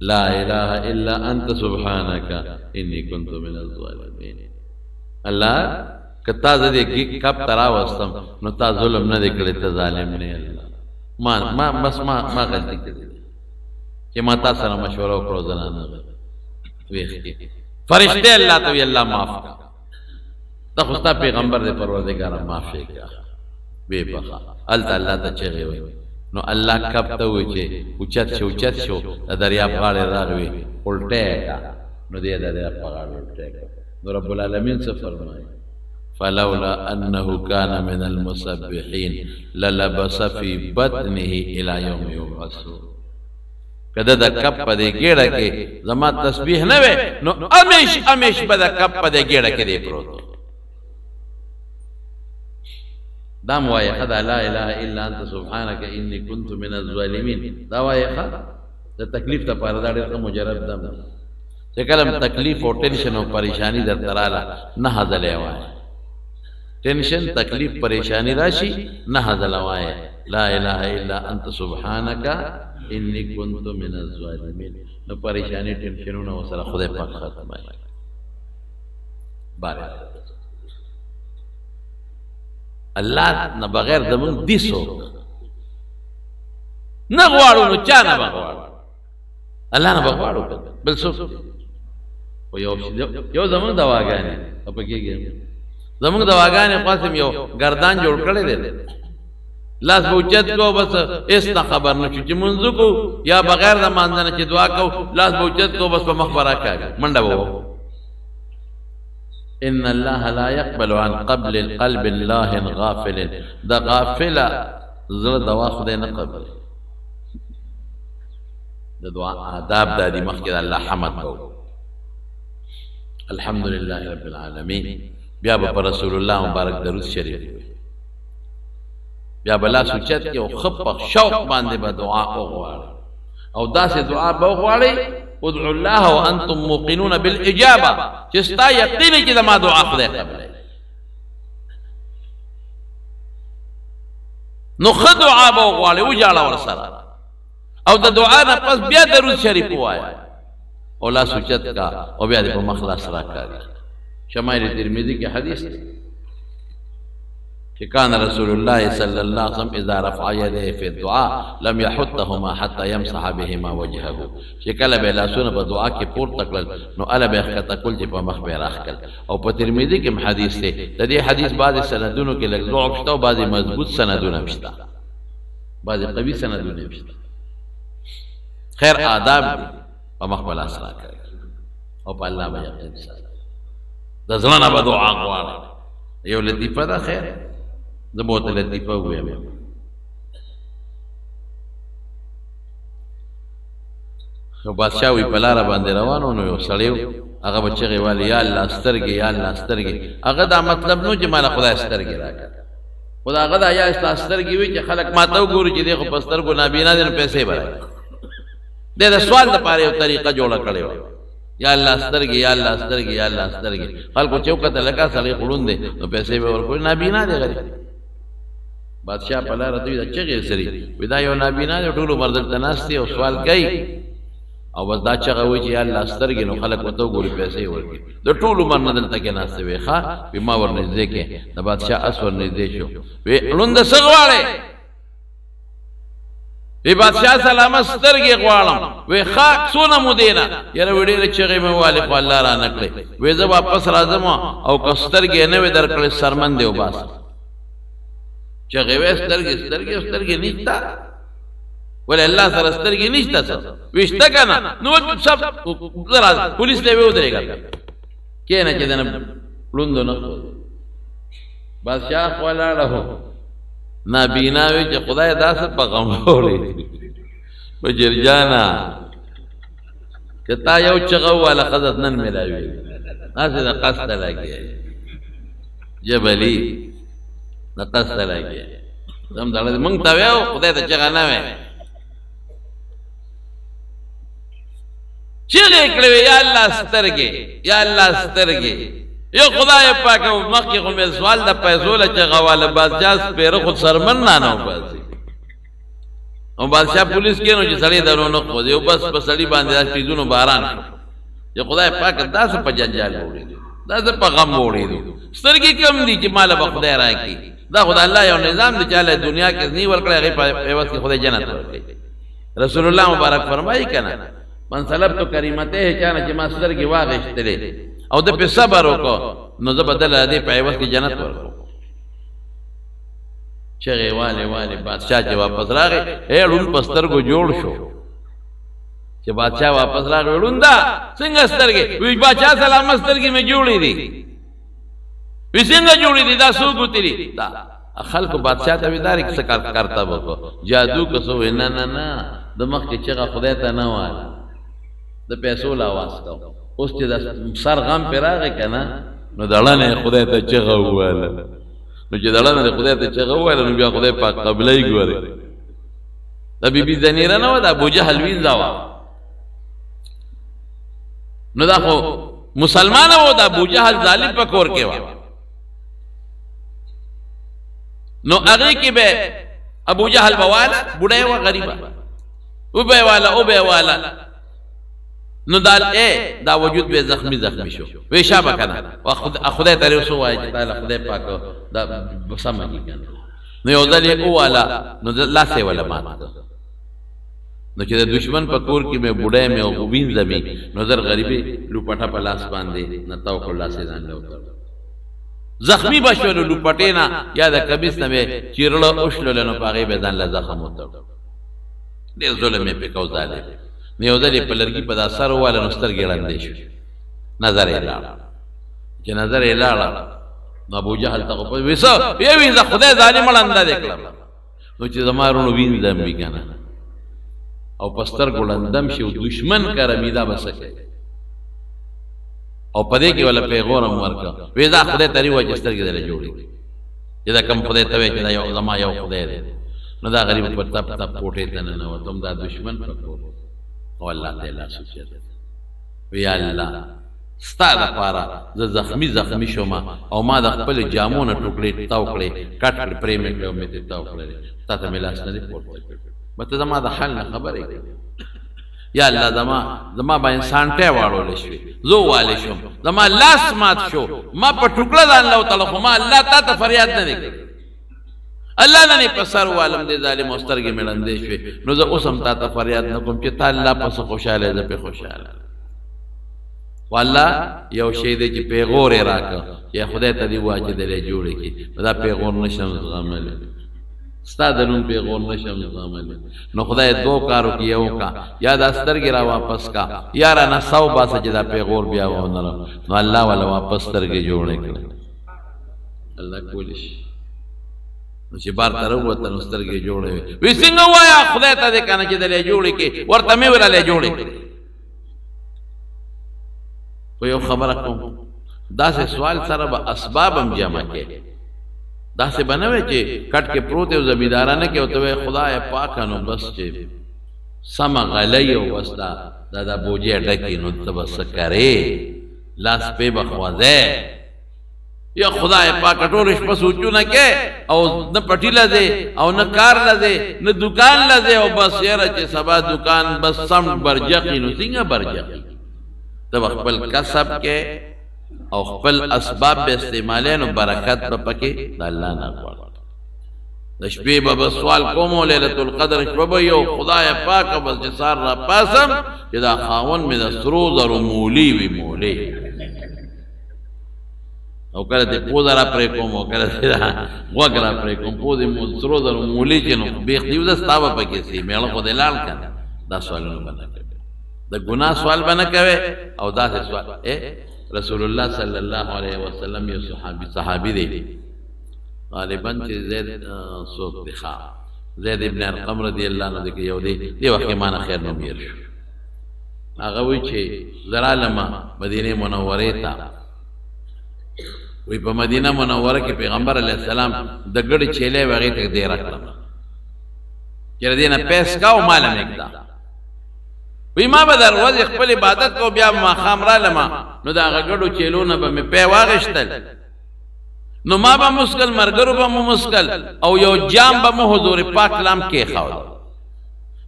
Speaker 1: لا اله الا انت سبحانك اني كنت من الظالمين الله کتا زدی کب ترا وستم نو تا ظلم نه کړی ته ظالم نه الله ما غلطی کړی چې ما تا سره مشوره وکړو زنانه ویختی فرشتے اللہ تو اللہ معاف کا تا خستا پیغمبر دے پروردگارا معافی کا بے بخا التا اللہ تا چغی ہوئی نو اللہ کب تا ہوئی چھے اچت شو دریاب غاڑی راغوی الٹے کا نو دے دریاب غاڑی الٹے کا نو رب العالمین سے فرمائی فلولا انه كان من المسبحين للبس في بطنه الى يوم يبعثون کده د کپ په دې ګیړه کې زما تسبیح نه وي نو امیش به د کپ په دې ګیړه کې دی پروت دا وایي خدا لا اله الا انت سبحانك اني كنت من الظالمين دا وایي خدا د تکلیف ته پاره دا ډېر مجرد دم چې کلم تکلیف او ټینشن او پریشانی در تراله نه حاصله وایي ٹینشن تکلیف پریشانی راشی نہ ځله لا الہ الا انت سبحانک انی کنت من الظالمین نو پریشانی ټینشنونه ورسره خدای پاک ختموي بارے الله نه بغیر زمون دیسو نه غواړو نو چا نه بغواړو الله نه بغواړو بل څوک او یو زمون دواګانې په کېږي زمون دواګانې قاسم یو گردان جوړ کړی دی لاس بوچت کو بس اس ته خبر نشو چې منځو کو یا بغیر د مانځنه چې دعا کو لاس بوچت کو بس په مخبره کوي منډه وو ان الله لا يقبل عن قبل القلب الله غافل دا غافل زړه دوا خدای نه قبل د دعا آداب د دې مخکې الله حمد کو الحمدلله رب العالمین بیا په رسول الله مبارک درود شریف بیا بلا سوچت کې او خپ شوق باندې به دعا وغواړي او داسې دعا به وغواړي ادعوا الله وانتم موقنون بالاجابه چې ستا یقین چې زما دعا خدای قبلوي نو ښه دعا به وغواړي وجاړه ورسره او د دعا نه پس بیا درود شریف ووایه او لا سوچت کا او بیا دې په مخلاص راکاږي شمائل ترمذی کې حدیث کہ کان رسول اللہ صلی اللہ علیہ وسلم اذا رفع یدیه فی الدعاء لم یحطهما حتى یمسح بهما وجهه چې کله به لاسونه په دعا کې پورته کړل نو اله به ښکته کول چې په مخ به راخکل او په ترمذی کې حدیث دی د دې حدیث بعض سندونو کې لږ ضعف شته او بعض مضبوط سندونه شته بعض قوي سندونه شته خیر آداب په مخ بل اسرا کوي او په الله باندې یقین ساتي د ځلانه په دعا غواړي یو لطیفه ده خیر زه به ورته لطیفه ووایم نو بادشاه وي په لاره باندې روان و نو یو سړی هغه به چغې والي یا الله سترګې یا الله سترګې هغه دا مطلب نو چې ماله خدای سترګې راکړه خو د هغه دا یا ستا سترګې وي چې خلک ما ته وګوري چې دی خو په سترګو نابینا دی نو پیسې به راکړي دی د سوال دپاره یو طریقه جوړه کړې وه یا الله سترګې یا الله سترګې یا الله سترګې خلکو چې وکتل لکه سړی خړون دی نو پیسې به ورکوي نابینا دی غریب بادشاہ په لاره ته وي دا چغې سري وي دا یو نابینا دی ټول عمر دلته ناست دی او سوال کوي او بس دا چغه وایي چې یا الله سترګې نو خلک ورته وګوري پیسې ورکړي د ټول عمر نه دلته کې ناست وي ښه وي ما ورنږدې کې د بادشاہ اس ورنږدې شو وي ړوند څه غواړې وی بادشاہ سلامت سترګې غواړم وی ښه څونه مو دی نه یاره وی ډېرې چغې مې والې خو الله را نه کړې وی زه واپس راځم او که سترګې نه وې درکړې سرمن دې وباسم چغې وی سترګې نشته ولې الله سره سترګې نشته څه وی شته که نه نو سب زه راځم پولیس ته یې وودرېږه کښېنه چې دنه ړوندو نه بادشاہ خو ولاړه نابینا وی چې خدای داسې په غم وړي بجر جانا که تا یو چغه والا خزت نن ملاوي داسې د قصد لګي جبلی د قصد لګي زم دغه مونږ ته ویو خدای ته چغه نه وي چغې کړې یا الله سترګې یا الله سترګې یو خدای پاک مخکې خو مې سوال د پیسو له چغه والا بادشاه سپېره خو سرمن نه وباسي او بادشاہ پولیس کې نو چې سړی درو نه خو دی او بس په سړی باندې د پیزونو باران چې خدای پاک داسې په جنجال وړي داسې په غم وړي سترګې کم دي چې مال به خدای راکړي دا خدای الله یو نظام دی چې الله دنیا کې نه ورکړي هغه په عوض کې خدای جنت ورکړي رسول الله مبارک فرمایي کنه من سلبت کریمته چانه چې ما سترګې واغېستلې او د په صبر وکړو نو زه بدل دې په عوض کې جنت ورکړم چغې والے بادشاہ چې واپس راغی اے ړوند په سترګو جوړ شو چې بادشاہ واپس راغی ړوندا څنګه سترګې وی بادشاہ سلامت سترګې مې جوړې دي وی څنګه جوړې دي دا څو ګوتې دا خلکو بادشاہ ته ویدار څه کرتا وکړو جادو کسو نه د مخ کې چغه خدای ته نه وایي د پیسو لا واسطه اوس چې د سر غم پې راغی که نه نو دړنې خدای ته چغه وویله نو چې دړنې خدای ته چغه وویله نو بیا خدای پاک قبلهی ګورې د بیبي زنیره نه وه د ابوجهل وینځه وه نو دا خو مسلمانه وه د ابوجهل ظالم په کور کې وه نو هغې کې به ابو جهل به والا بوډۍ وه غریبه وبه والا وبه والا نو دا وجود به زخمی شو وی شابه کنه خدای ته یې ووایه چې تعالی خدای پاک دا سمه کړي کنه نو یو ځل یې وواله نو لاس یې وله مات کړ نو چې د دشمن په کور کې مې بوډۍ مې ووینځمې نو زر غریبې لوپټه په لاس باندې نه تاو کړ لاس یې ځان له وکړ زخمی به شولو لوپټې نه یا د کمیس نه مې چیرړه وشلله نو په هغې به ځان له زخم وتړ ډېر ظلم یې پې کو ظالم نو یو ځل یې په لرګي په دا سر وواله نو سترګې ړندې شوې نظر یې لاړه چې نظر یې لاړه نو ابوجهل ته خو وی څه یې وینځه خدای ظالم ړنده دې کړم نو چې زما وروڼو وینځم وي که نه او په سترګو ړندم شي او دشمن کره مې دا به څه کوي او په دې کې ولا پیغور هم ورکړه وی دا خدای ته وایي چې سترګې دله جوړې کړي چې دا کوم خدای ته وایي چې دا یو زما یو خدای دی نو دا غریب په تپ تپ کوټې ته ننوت هم دا دشمن په کور او الله ته لاس اوچت وی الله ستا دپاره زه زخمی شوم او ما د خپلې جامو نه ټوکړې تاو کړې کټ کړې پرې مې کړې او مې ترې تاو کړې تا ته مې لاس نه دی پورته کړی به ته زما د حال نه خبرې کوې یا الله زما به انسانټۍ واړولی شوې زه ووالی شوم زما لاس مات شو ما په ټوکړه ځان له وتړه خو ما الله تا ته فریاد نه دی کړی الله نه په سر والم دې ظالم او سترګې مې ړندې شوې نو زه اوس هم تا ته فریاد نه کوم چې تا الله پسې خوشحاله زه پې خوشحاله والله یو شی دی چې پیغور یې راکړه یا خدای ته دې ووایه چې دلې جوړې کړي دا پیغور نشم زغملی ستا د نوم پیغور نشم زغملی نو خدای دو کارو کې یو کا یا دا سترګې را واپس کا یا رانه سو باسه چې دا پیغور بیا ونه نو الله والا واپس سترګې جوړې کړې الله کولی شي نو چې بار ته راووته نو سترګې جوړې وې وی څنګه ووایه خدای ته دې که نه چې دلې جوړې کړې ورته مې ورلې جوړې کړې خو یو خبره کوم داسې سوال سره به اسباب هم جمع کې داسې به نه وی چې کټ کې پروت او زمیندارانه کې ورته وی خدای پاکه نو بس چې سمه غلی او بس دا بوجې ډکې نو ته به څه کرې لاس پې به خوځې یا خدای پاکه ټول شپه سوچونه کې او نه پټي لځې او نه کار لځې نه دکان لځې او بس یاره چې سبا دکان بس سم برجقي نو څنګه برجقي ته به خپل کسب کې او خپل اسباب به استعمالې نو برکت به پکې د الله نه غواړه د شپې به سوال کوم او لیلة القدر شپه به یو خدای پاکه بس چې سار را پاسم چې دا خاون مې د سرو زرو مولی وي مولی او کله دې پوزه را پرې کوم او کله دې غوږ را پرې کوم پوزې مو سرو زرو مولی چې نو بیخ دیو ده ستا به پکې سي میړه خو دې لاړ که دا سوالونه به نه کوې د ګناه سوال به نه کوې او داسې سوال رسول الله صلی الله علیه وسلم یو صحابي دی غالبا چې زید څوک دی زید ابن ارقم رضی الله عنه دی یو دی وخت کې مانه خیر نوم یې شو هغه وایي چې زه رالمه مدینې منورې ته وی په مدینه منوره کې پیغمبر علیه السلام د ګډې چیلې به هغې ته دیره کړم چې د دې نه پیس کا او ماله مې ږدا وی ما به در ورځې خپل عبادت کو بیا ماښام رالمه نو د هغه ګډو چیلو نه به مې پی واغېشتل نو ما به مسکل مرګرو به مو مسکل او یو جام به مو حضور پاک لام کېښود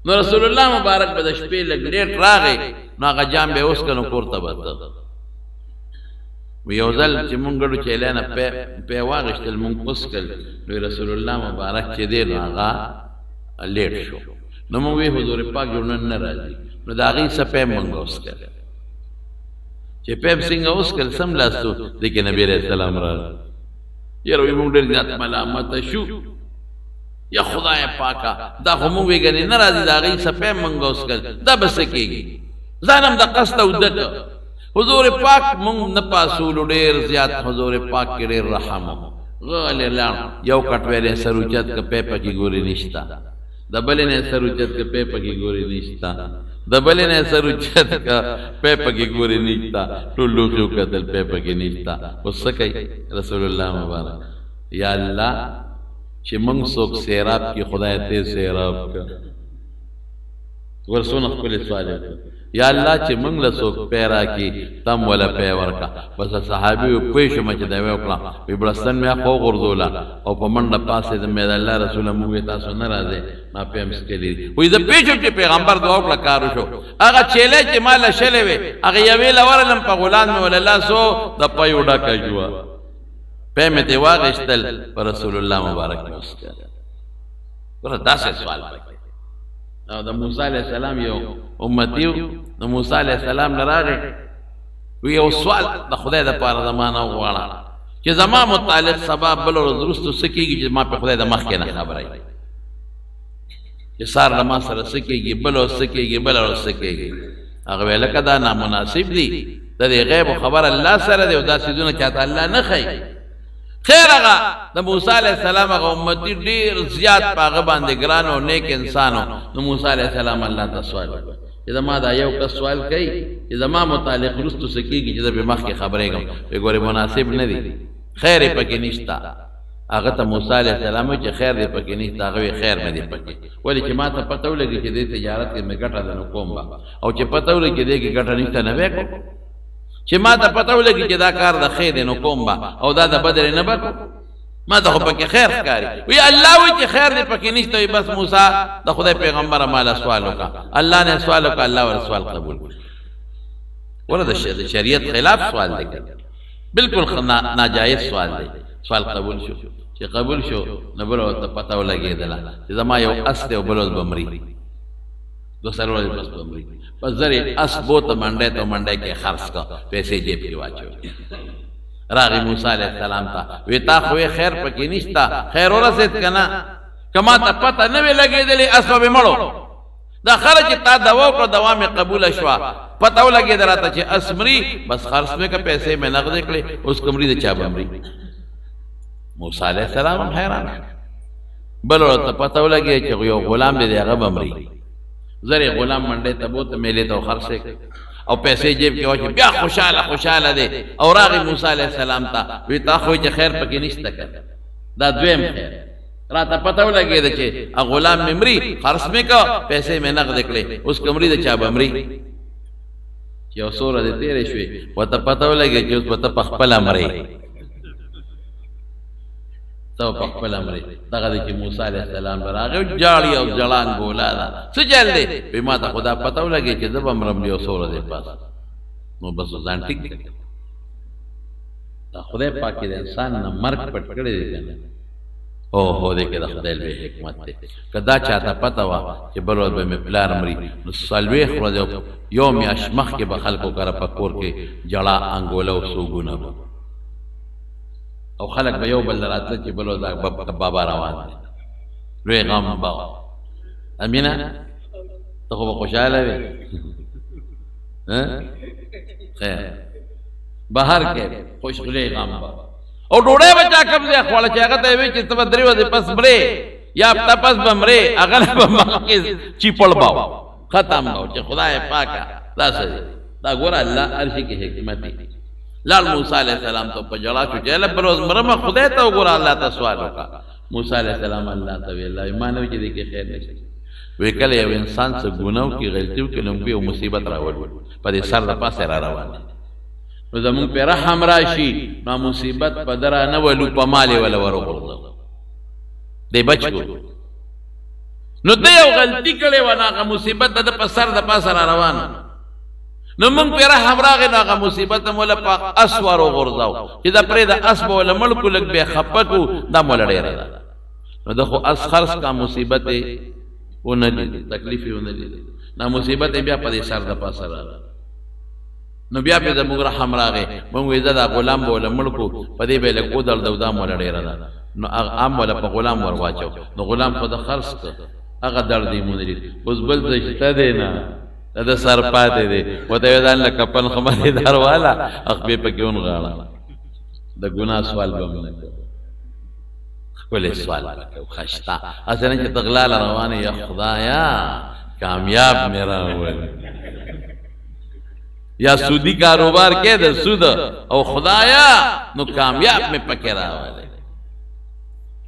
Speaker 1: نو رسول الله مبارک به د شپې لږ لیټ راغی نو هغه جام به یې وسکل نو کور ته به ته وی یو ځل چې مونږ ګډو چیلې نه پی واغېشتل مونږ وسکل نو رسول الله مبارک چې دی نو هغه لیټ شو نو مونږ وی حضور پاک جوړ نه راځي نو د هغې څه پی مونږ وسکل چې پی څنګه وسکل سملاستو دی کې نبي علیه السلام راغی یاره وی مونږ ډېر زیات ملامته شو یا خدای پاکه دا خو مونږ ویګنې نه راځي د هغې څه پی مونږ وسکل دا به څه کېږي ځان هم د قصد او دکه حضور پاک مونږ نه پاسولو ډېر زیات حضور پاک کې ډېر رحم غلی لاړ یو کټ ویلې سر اوچت که پی پکې ګورې نشته د بلې نه سر اوچت که پی پکې ګورې نشته د بلې نه سر اوچت که پی پکې ګورې نشته ټول لوښي وکتل پی پکې نشته اوس څه کوي رسول الله مبارک یا الله چې مونږ څوک سیراب کې خدای ته سیراب که ورسونه ښکلې سوال وکړه یا الله چې موږ له څوک پیرا کی تم ولا پی ورکا بس صحابي پوه شو چې دا وکړه په بلستان مې خو غردولا او په منډه پاسه د مې الله رسول موږ تاسو نه راځي ما په مسکلي وې د پیښو چې پیغمبر دعا وکړه کارو شو هغه چيله چې مال شلې وي هغه یوې لورلم په غلام مې ول الله سو د پيوډا کجوا په مې ته واغشتل پر رسول الله مبارک مسکل ور داسې سوال او د موسی علیہ السلام یو امتیو د موسی علیہ السلام لراغه وی یو سوال د خدای د پاره زمانہ وغواړه چې زما متعلق سبب بل ورستو سکیږي چې ما په خدای د مخ کې نه خبرای چې سار ما سره سکیږي بل سکیږي بل سکیږي هغه ویل کدا نامناسب دي د غیب خبر الله سره دی او دا سيزونه چاته الله نه خي خیر هغه د موسی علیہ السلام هغه امتی ډیر زیات پاغه باندې ګران او نیک انسانو نو موسی علیہ السلام الله ته سوال چې زما دا یو کس سوال کوي چې زما متعلق رستو سکیږي چې د مخ کې خبرې کوم وی ګوره مناسب نه دي خیر پکې نشتا هغه ته موسی علیہ السلام چې خیر دې پکې نشتا هغه خیر مې دې پکې ولی چې ما ته پته ولګي چې د تجارت کې مې ګټه ده نو کوم او چې پته ولګي دې کې ګټه نشته نه وکړو چې ما ته پته ولګي چې دا کار د خیر نو کوم با او دا د بدر نه بکو ما ته پکې خیر ښکاری وی الله وی چې خیر دې پکې نشته بس موسی د خدای پیغمبر مال سوال وکړه الله نه سوال وکړه الله ور سوال قبول کړ ورته شریعت خلاف سوال دی بالکل ناجایز سوال دی سوال قبول شو چې قبول شو نو بل ته پته ولګي دلا چې زما یو استه او بلوز بمري دو سرور بس بمري پس زری اس بوت منډه ته منډه کې خرڅ کا پیسې جیب کې واچو راغی موسی علیہ السلام ته وی تا خو خیر پکې نشتا خیر ورسید کنا کما ته پته نه وی لګېدلې اسباب مړو دا خرج تا دوا کو دوا میں قبول شوا پته ولګې دراته چې اسمري بس خرڅ میں کا پیسې میں نقد کړې اوس کمرې د چا بمري موسی علیہ السلام حیران بل ورته پته ولګې چې یو غلام دې هغه بمري زری غلام منډه ته بوت میلې ته خرڅه او پیسې جیب کې واچي بیا خوشاله دي او راغی موسی علیہ السلام ته وی تا خو چې خیر پکې نشته کړ دا دویم خیر راته پته ولګي چې غلام ممري خرڅ مې کا پیسې مې نقد کړې اوس کمرې د چا بمري چې اوسوره دې تیرې شوې وته پته ولګي چې اوس پته پخپل امرې تو پخپل امرې دغه چې موسی علیہ السلام راغی جاړي او جلان بولا دا څه چل دی په ما ته خدا پته ولګي چې زب امرم یو سوره دې پاس نو بس ځان ټیک دا خدای پاک دې انسان نه مرګ پټ کړی دی کنه او هو دې کې د خدای له حکمت دی کدا چاته پته وا چې بل ور به پلار امري نو سالوي خو یوم اشمخ کې به خلکو کرا پکور کې جړه انګوله او سوګونه او خلق به یو بل راته چې بلو دا بابا روان دي لوی غم با امینه ته خو خوشاله وي خیر بهر کې خوشغلی غم با او ډوړې بچا کوم ځای خپل چې هغه ته وی چې تب درې وځي پس بره یا تپس بمره هغه به مخکې چیپړ باو ختم باو چې خدای پاکه دا سړي دا ګور الله ارشي کې حکمت دی لال موسی علیہ السلام تو پجڑا چو چله بروز مرما خدای ته وګور الله ته سوال وکا موسی علیہ السلام الله ته ویلا ایمانو چې دې کې خیر نشته وی کله یو انسان څه ګناو کې غلطیو کې لمبي او مصیبت راوړ په دې سر د پاسه را روان نو زمون په رحم راشي نو مصیبت په درا نه ولو په مال ولا ورغورځو دې بچو نو دې یو غلطی کړي ونه مصیبت د په سر د پاسه را روان نو مونږ په رحم راغی ناغه مصیبت مولا پاک اسوار غورځاو چې دا پرې د اسب ولا ملک لګ به خپکو دا مولا ډیر ده نو دغه اسخرس کا مصیبت و نه دي تکلیف و نه دي نا مصیبت بیا په دې سر د پاسه را نو بیا په د موږ رحم راغی مونږ وې دا غلام ولا ملکو په دې به له کو دل دا مولا ډیر ده نو عام ولا په غلام ور واچو نو غلام په د خرص هغه درد دی مونږ دي اوس بل څه شته دی نه دا سر پاتې دی وته ځان له کپن خمرېدار والا اخبې پکې اون غاړه د ګناه سوال به نه خپل سوال وکړو خشتا اسنه چې تغلال روانه یا خدایا کامیاب میرا ول یا سودی کاروبار کې د سود او خدایا نو کامیاب می پکې راواله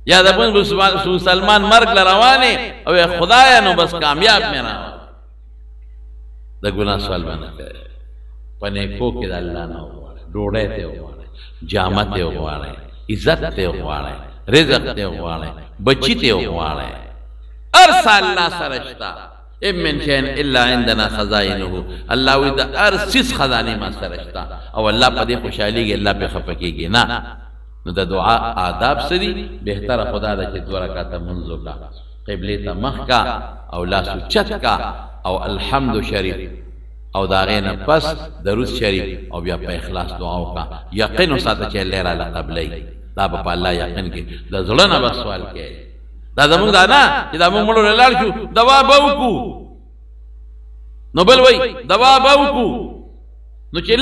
Speaker 1: یا د مسلمان مرګ روانه او خدایا نو بس کامیاب میرا د ګناه سوال به نه کوئ په نیکو کې د الله نه وغواړئ ډوډۍ ته وغواړئ جامه ته وغواړئ عزت ته وغواړئ رزق ته وغواړئ بچی ته وغواړئ هر څه الله سره شته ام من شيء الا عندنا خزائنه الله وی د هر څه خزانه ما سره شته او الله په دې خوشاليږي الله په خفه کېږي نه نو د دعا آداب سری بهتره خدا د چې 2 رکعاته منځ وکړه قبله ته مخ کا او لاس چت کا او الحمد شریف او دا غینه پس درود شریف او بیا په اخلاص دعا وکړه یقین وساته چې الله را قبلې دا په الله یقین کې د زړه نه بس سوال کې دا زموږ دا نه چې دا موږ مړو لاړ شو دوا به وکړو نو بل وای دوا به وکړو نو چې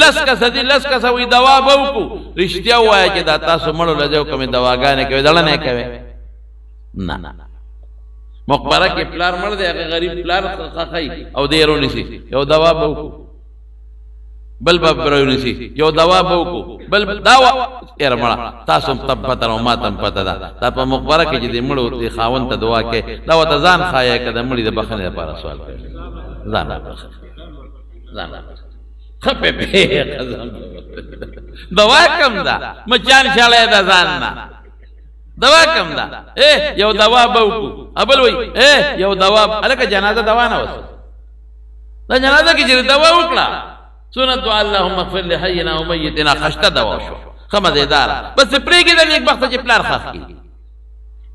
Speaker 1: لس کس وی دوا به وکړو رښتیا وایي چې دا تاسو مړو لږه کومه دواګانې کوي دړه نه کوي نه مقبره کې پلار مړ دی هغه غریب پلار خخای او دې رونی سي یو دوا به وکړو بل برونی سي یو دوا به وکړو بل دوا یې مړه تاسو تب پته او ما تم پته دا په مقبره کې چې دې مړو ته خاون ته دعا کې دا وته ځان خایې کده مړي د بخنه لپاره سوال کوي ځان خپه به دوا کم دا مچان شاله دا ځان نه دوا کم دا یو دوا به وکړو ابل وای یو دوا الکه جنازه دوا نه وسه دا جنازه کې چې دوا وکړه سنت اللهم اغفر لحينا وميتنا خشته دوا شو خمزیدار بس پرېږي د نیک بخت چې پلار خاص کی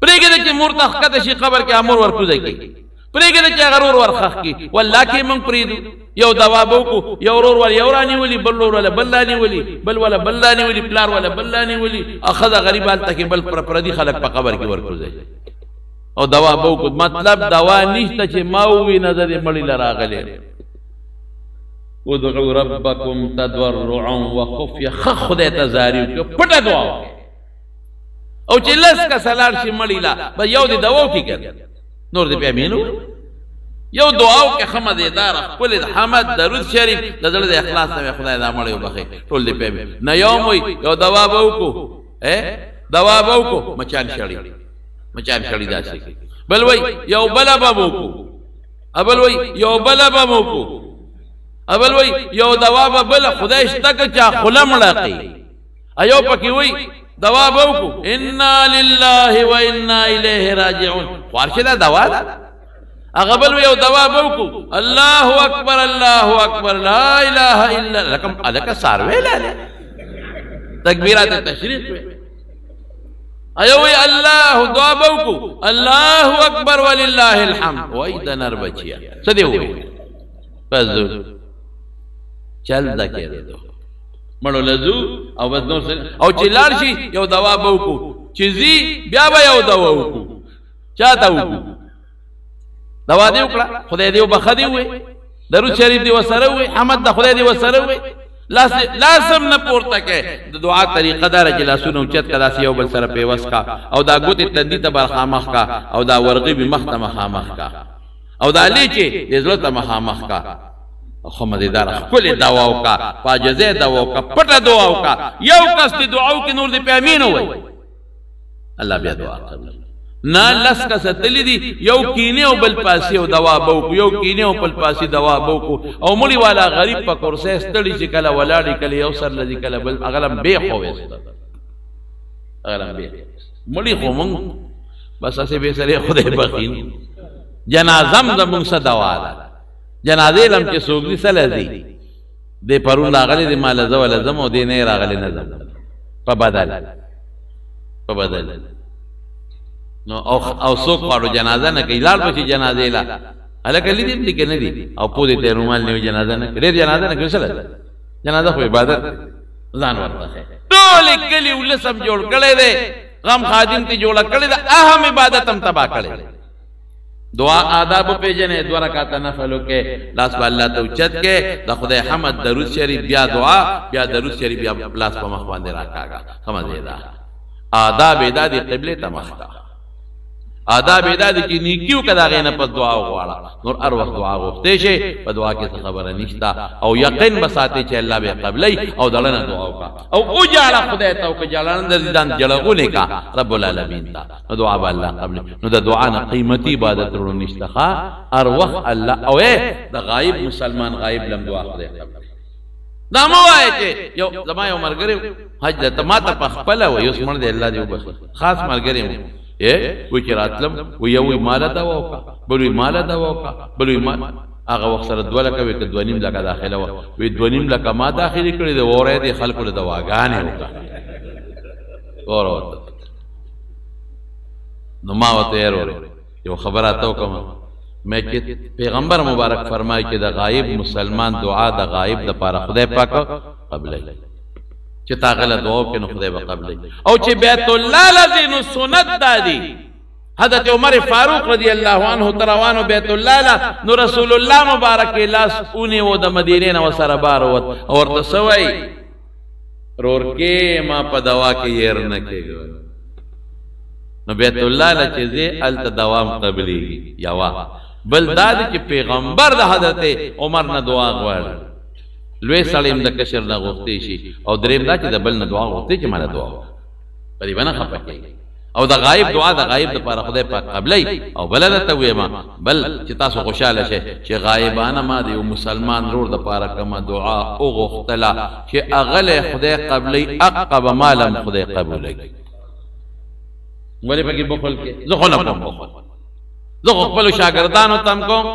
Speaker 1: پرېږي چې مور تخکته شي قبر کې امر ورکوځي کی پرېږي چې غرور ورخخ کی والله کې مونږ پریدو یو دوا بوکو یو ورور ول یو رانی ولي بل ورور ول بلانی ولي بل ولا بلانی ولي پلار ولا بلانی ولي اخذ غریبان ته کې بل پردي خلق په قبر کې ورکوځي او دوا بوکو مطلب دوا نشته چې ماوي نظر مړی لراغله ادعوا ربكم تضرعا وخفيا خدای ته زاری پټه دعا او چې لس کا سلار شي مړی لا به یو دی دوا کی کړ نور دې امینو یو دعا او کې خمدیدار خپل حمد درود شریف د زړه د اخلاص نه خدای دا مړی وبخي ټول دې په نه یوم یو دوا بوکو دوا بوکو مچان شړی داسي بل وای یو بلا بوکو ابل وای یو بلا بوکو ابل وای یو دوا بل خدای شتک چا خلم لقي ایو پکې وای دوا بوکو انا لله وانا الیه راجعون ورشه دا دوا ده اغبل یو دوا بوکو الله اکبر لا اله الا لكم الک ساروي لاله تکبیرات تشریق ایو وای الله دوا بوکو الله اکبر ولله الحمد وای د نر بچیا څه دی وای پس چل دا کېدو مړو لزو او بس نو او چې لاړ شي یو دوا بوکو چې زی بیا به یو دوا وکړو چاته وکړو دوا دی وکړه خدای دې وبخدي وي درود شریف دی وسره وي حمد د خدای دې وسره وي لازم نه پورته کې د دعا طریقه دار چې لاسونو چت کدا سی یو بل سره پیوس کا او دا ګوتې تندې ته برخامخ کا او دا ورغي به مخته مخامخ کا او دا لیچې د زړه ته مخامخ کا خمدیدار خپل دعا وکا پاجزه دعا وکا پټه دعا وکا یو کس دی دعا وکي نور دی په امین وای الله بیا دعا قبول نه لس کس تل دی یو کینه او بل پاسي او دعا بوکو یو کینه او بل پاسي دعا بوکو او مړي والا غریب په کورسه ستړي چې کله ولاړی کله یو سر لذي کله بل اغلم به خو وست اغلم به مړي خو مونږ بس اسه به سره خدای بخین جنازم زمون صدوا جنازه لم چې سوګلی سره دی د پرون راغلی د مال زول زم او د نه راغلی نه زم په بدل نو او څوک پاړو جنازه نه کوي لال بچي جنازه لا الکه لیدم دي کنه دي او په دې ته رومال نه جنازه نه کوي جنازه نه کوي سره جنازه خو عبادت ځان ورته ټول کلی ولسم جوړ کړي دي غم خادم ته جوړ کړي دا اهم عبادت هم تبا کړي دعا آداب په جنې 2 رکعات نفلو کې لاس الله ته اوچت کې د خدای حمد درود شریف بیا دعا بیا درود شریف بیا لاس په مخ باندې راکاګه سمجھ دا آداب د قبله ته مخ آداب دا دي چې نیکیو که د هغې نه پس دعا وغواړه نور هر وخت دعا غوښتی شي په دعا کې څه خبره نشته او یقین به ساتئ چې الله به یې قبلوي او د زړه نه دعا وکړه او وجاړه خدای ته او که جړه نه درځي ځان جړغونې کا رب العالمین ته نو دعا به الله قبلوي نو د دعا نه قیمتي عبادت ورو نشته ښه هر وخت الله او د غایب مسلمان غایب لم دعا خدای قبلوي دا مه وایه چې یو زما یو ملګری حج ته ما ته په خپله وایي اوس مړ دی الله دې وبخي خاص ملګری م وی چې راتلم وی یو وی ماله دوا وکړه بل وی ماله دوا وکړه بل وی مال هغه وخت سره 2 لکه وی که 2.5 لکه داخله وه وی 2.5 لکه ما داخلي کړې ده وری دې خلکو له دواګانې وکړه اور ورته نو ما ورته یو خبره ته وکړم میں چې پیغمبر مبارک فرمایي چې د غایب مسلمان دعا د غایب دپاره خدای پاک قبلوي چې تا غله دعا وکړې نو خدای به قبلوي او چې بیت الله لذي نو سنت دا دي حضرت عمر فاروق رضی الله عنه تروانو بیت الله لا نو رسول الله مبارک لاس اونې و د مدینې نه وسره بار وت او ورته سوی رورکې ما په دوا کې ير نه کېږي نو بیت الله لا چې زه الته دوام قبليږي یوا بل دا چې پیغمبر د حضرت عمر نه دعا غواړي لوی سړیم د کشر نه غوښتي شي او دریم دا چې د بل نه دعا غوښتي چې مالا دعا په دې باندې خپه کېږي او د غایب دعا د غایب لپاره خدای پاک قبلای او بل نه ته ویما بل چې تاسو خوشاله شئ چې غایبانه ما دی مسلمان رور د لپاره کما دعا او غوښتلا چې اغله خدای قبلای عقب ما لم خدای قبولای ولې پکې بخل کې زه خو نه کوم بخل زه خپل شاګردانو تم کوم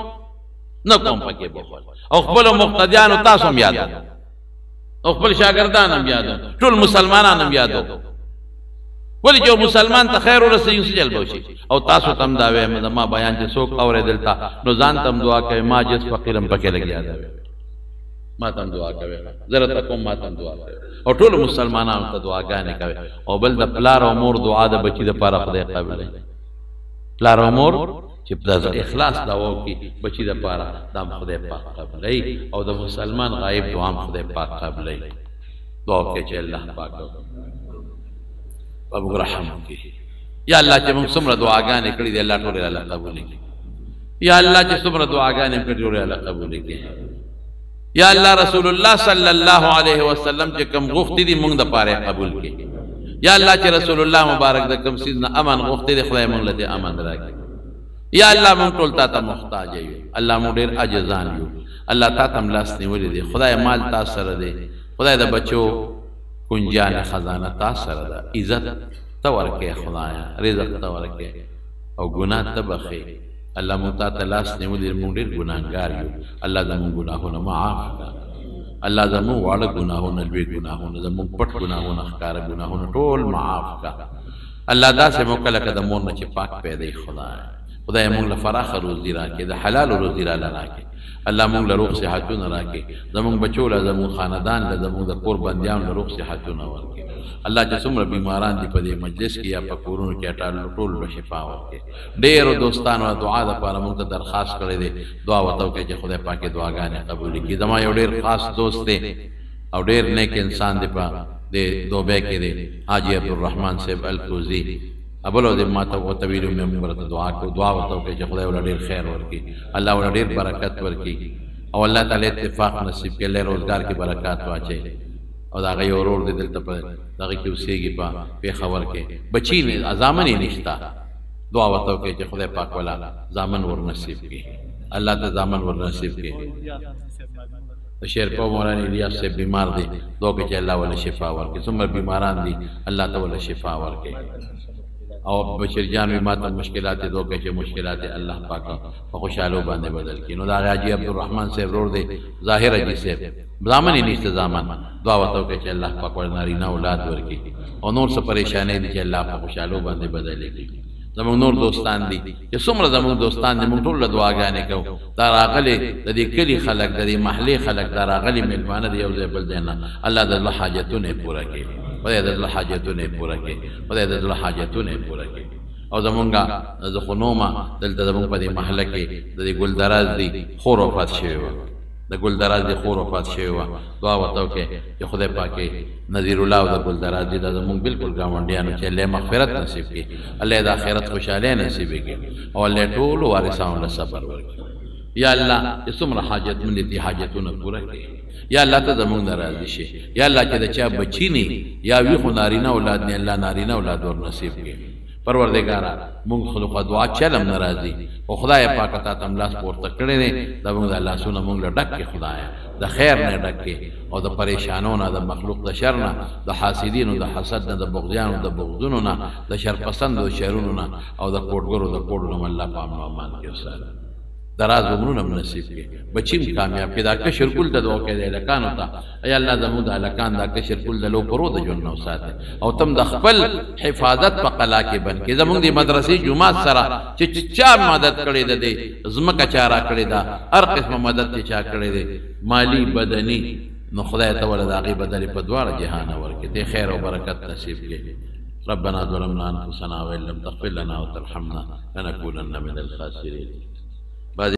Speaker 1: نه کوم پکې بخل او خپل مقتدیانو تاسو هم یاد او خپل شاګردان هم یاد ټول مسلمانان هم یاد ولی جو مسلمان ته خیر ورسېږي څه جلب وشي او تاسو تم دا وې ما بیان چې څوک اورېدل تا نو ځان تم دعا کوي ما جس فقیرم پکې لګیا دا ما تم دعا کوي ضرورت کوم ما تم دعا کوي او ټول مسلمانانو ته دعاګانې کوي او بل د پلار او مور دعا د بچی د پاره خدای قبلوي پلار او مور چې د اخلاص دعا وکړي بچی د پاره دا خدای پاک قبلوي او د مسلمان غایب دعا خدای پاک قبلوي دعا وکړي چې الله پاک ابو رحم کی یا الله چې موږ څومره دعاګانې کړې دي الله ټول الله قبول کړي یا الله چې څومره دعاګانې کړې ټول الله قبول کړي یا الله رسول الله صلی الله علیه وسلم چې کوم غوښتي دي موږ د پاره قبول کړي یا الله چې رسول الله مبارک د کوم سیز نه امن غوښتي دي خدای موږ له امن راکړي یا الله موږ ټول ته محتاج یو الله موږ ډېر عاجزان یو الله تا ته لاس نیولې دي خدای مال تاسو سره دی خدای د بچو کنجان خزانه تاسو سره ده عزت ته ورکې خدایا رزق ته ورکې او ګناه ته بخې الله مو ته لاس نیولې موږ ډېر ګناهګار یو الله زموږ ګناهونه معاف کړه الله زموږ واړه ګناهونه لوی ګناهونه زموږ پټ ګناهونه ښکاره ګناهونه ټول معاف کړه الله داسې موږ کله که د مور نه چې پاک پیدا خدای خدای موږ له فراخه روزي راکړي د حلال روزي راکړي الله موږ له روغ صحتونه راکړي زموږ بچو له زموږ خاندان له زموږ د کور بندیانو له روغ صحتونه ورکړي الله چې څومره بیماران دي په دې مجلس کې یا په کورونو کې ټول به شفا ورکړي ډېرو دوستانو دعا دپاره موږ ته درخواست کړی دی دعا ورته وکړئ چې خدای پاک دعاګانې قبولې کړي زما یو ډېر خاص دوست دی او ډېر نیک انسان دی په دې دوبۍ کې دی حاجي عبدالرحمن صاحب الکوزي ابلو دې ما ته ورته ویلو مې ورته دعا ورته وکړئ چې خدای ورته ډېر خیر ورکړي الله ورته ډېر برکت ورکړي او الله تعالی اتفاق نصیب کړي له روزګار کې برکات واچي او دا غي اورور دې دلته په دغه کې اوسېږي په پیښور کې بچی نه ازامن یې نشتا دعا ورته وکړئ چې خدای پاک ولا زامن ور نصیب کړي الله ته زامن ور نصیب کړي شیرپا مولانا الیاس سے بیمار دی دعا وکړئ چې الله ولا شفا ورکړي څومره بیماران دي الله ته ولا شفا ورکړي او بشیر جان وی ماته مشکلات دو کې چې مشکلات الله پاک په خوشاله باندې بدل کړي نو دا حاجی عبدالرحمن صاحب ور دی ظاهر حاجی صاحب زامن یې نشته زامن دعا وته کوي چې الله پاک ورناري نه اولاد ورکړي او نور څه پریشانې دي چې الله په خوشاله باندې بدل کړي زموږ نور دوستان دي چې څومره زموږ دوستان دي موږ ټول دعاګانې کوو دا راغلي د دې کلي خلک د دې محلي خلک دا راغلي مېلمانه دي یو ځای بل ځای نه الله د الله حاجتونه پوره کړي خدای د الله حاجتونه پوره کړي خدای د الله حاجتونه پوره کړي او زمونږه زه خو نومه دلته زمونږ په دې محله کې د دې ګلدراز دي خور وفات شوی وه د ګلدراز د خور وفات شوې وه دعا ورته وکړې چې خدای پاک نذیر الله او د ګلدراز دي دا زمونږ بالکل ګاونډیانو چې الله مغفرت نصیب کړي الله د آخرت خوشحالۍ نصیب کړي او الله ټولو وارثانو له صبر ورکړي یا الله چې څومره حاجتمند دي حاجتونه پوره کړي یا الله ته زمونږ نه راضي شي یا الله چې د چا بچي نه یا وي خو نارینه اولاد نه الله نارینه اولاد ور نصیب کړي پروردګاره مونږ خلق دعا چلم ناراضي او خدای پاک ته تم لاس پورته کړی دی دا مونږ د الله سونه مونږ له ډک کې خدایا د خیر نه ډک کې او د پریشانونو نه د مخلوق د شر نه د حاسدینو د حسد نه د بغضیانو د بغضونو نه د شر پسندو شرونو نه او د کوټګرو د کوټونو الله په امان کې وساته دراز عمرونه نصیب کې بچیم کامیاب کې دا کشر کول د دوه کې د الکانو ته ای الله زموږ د الکان دا کشر کول د لو پرو د جون نو ساته او تم د خپل حفاظت په قلا کې بن کې زموږ د مدرسې جمعه سره چې چا مدد کړي د دې زمکه چارا کړي دا هر قسمه مدد چې چا کړي دي مالی بدني نو خدای ته ول داغي بدل په دواړه جهان ورکې ته خیر او برکت نصیب کې ربنا ظلمنا انفسنا وان لم تغفر لنا وترحمنا لنكونن من الخاسرين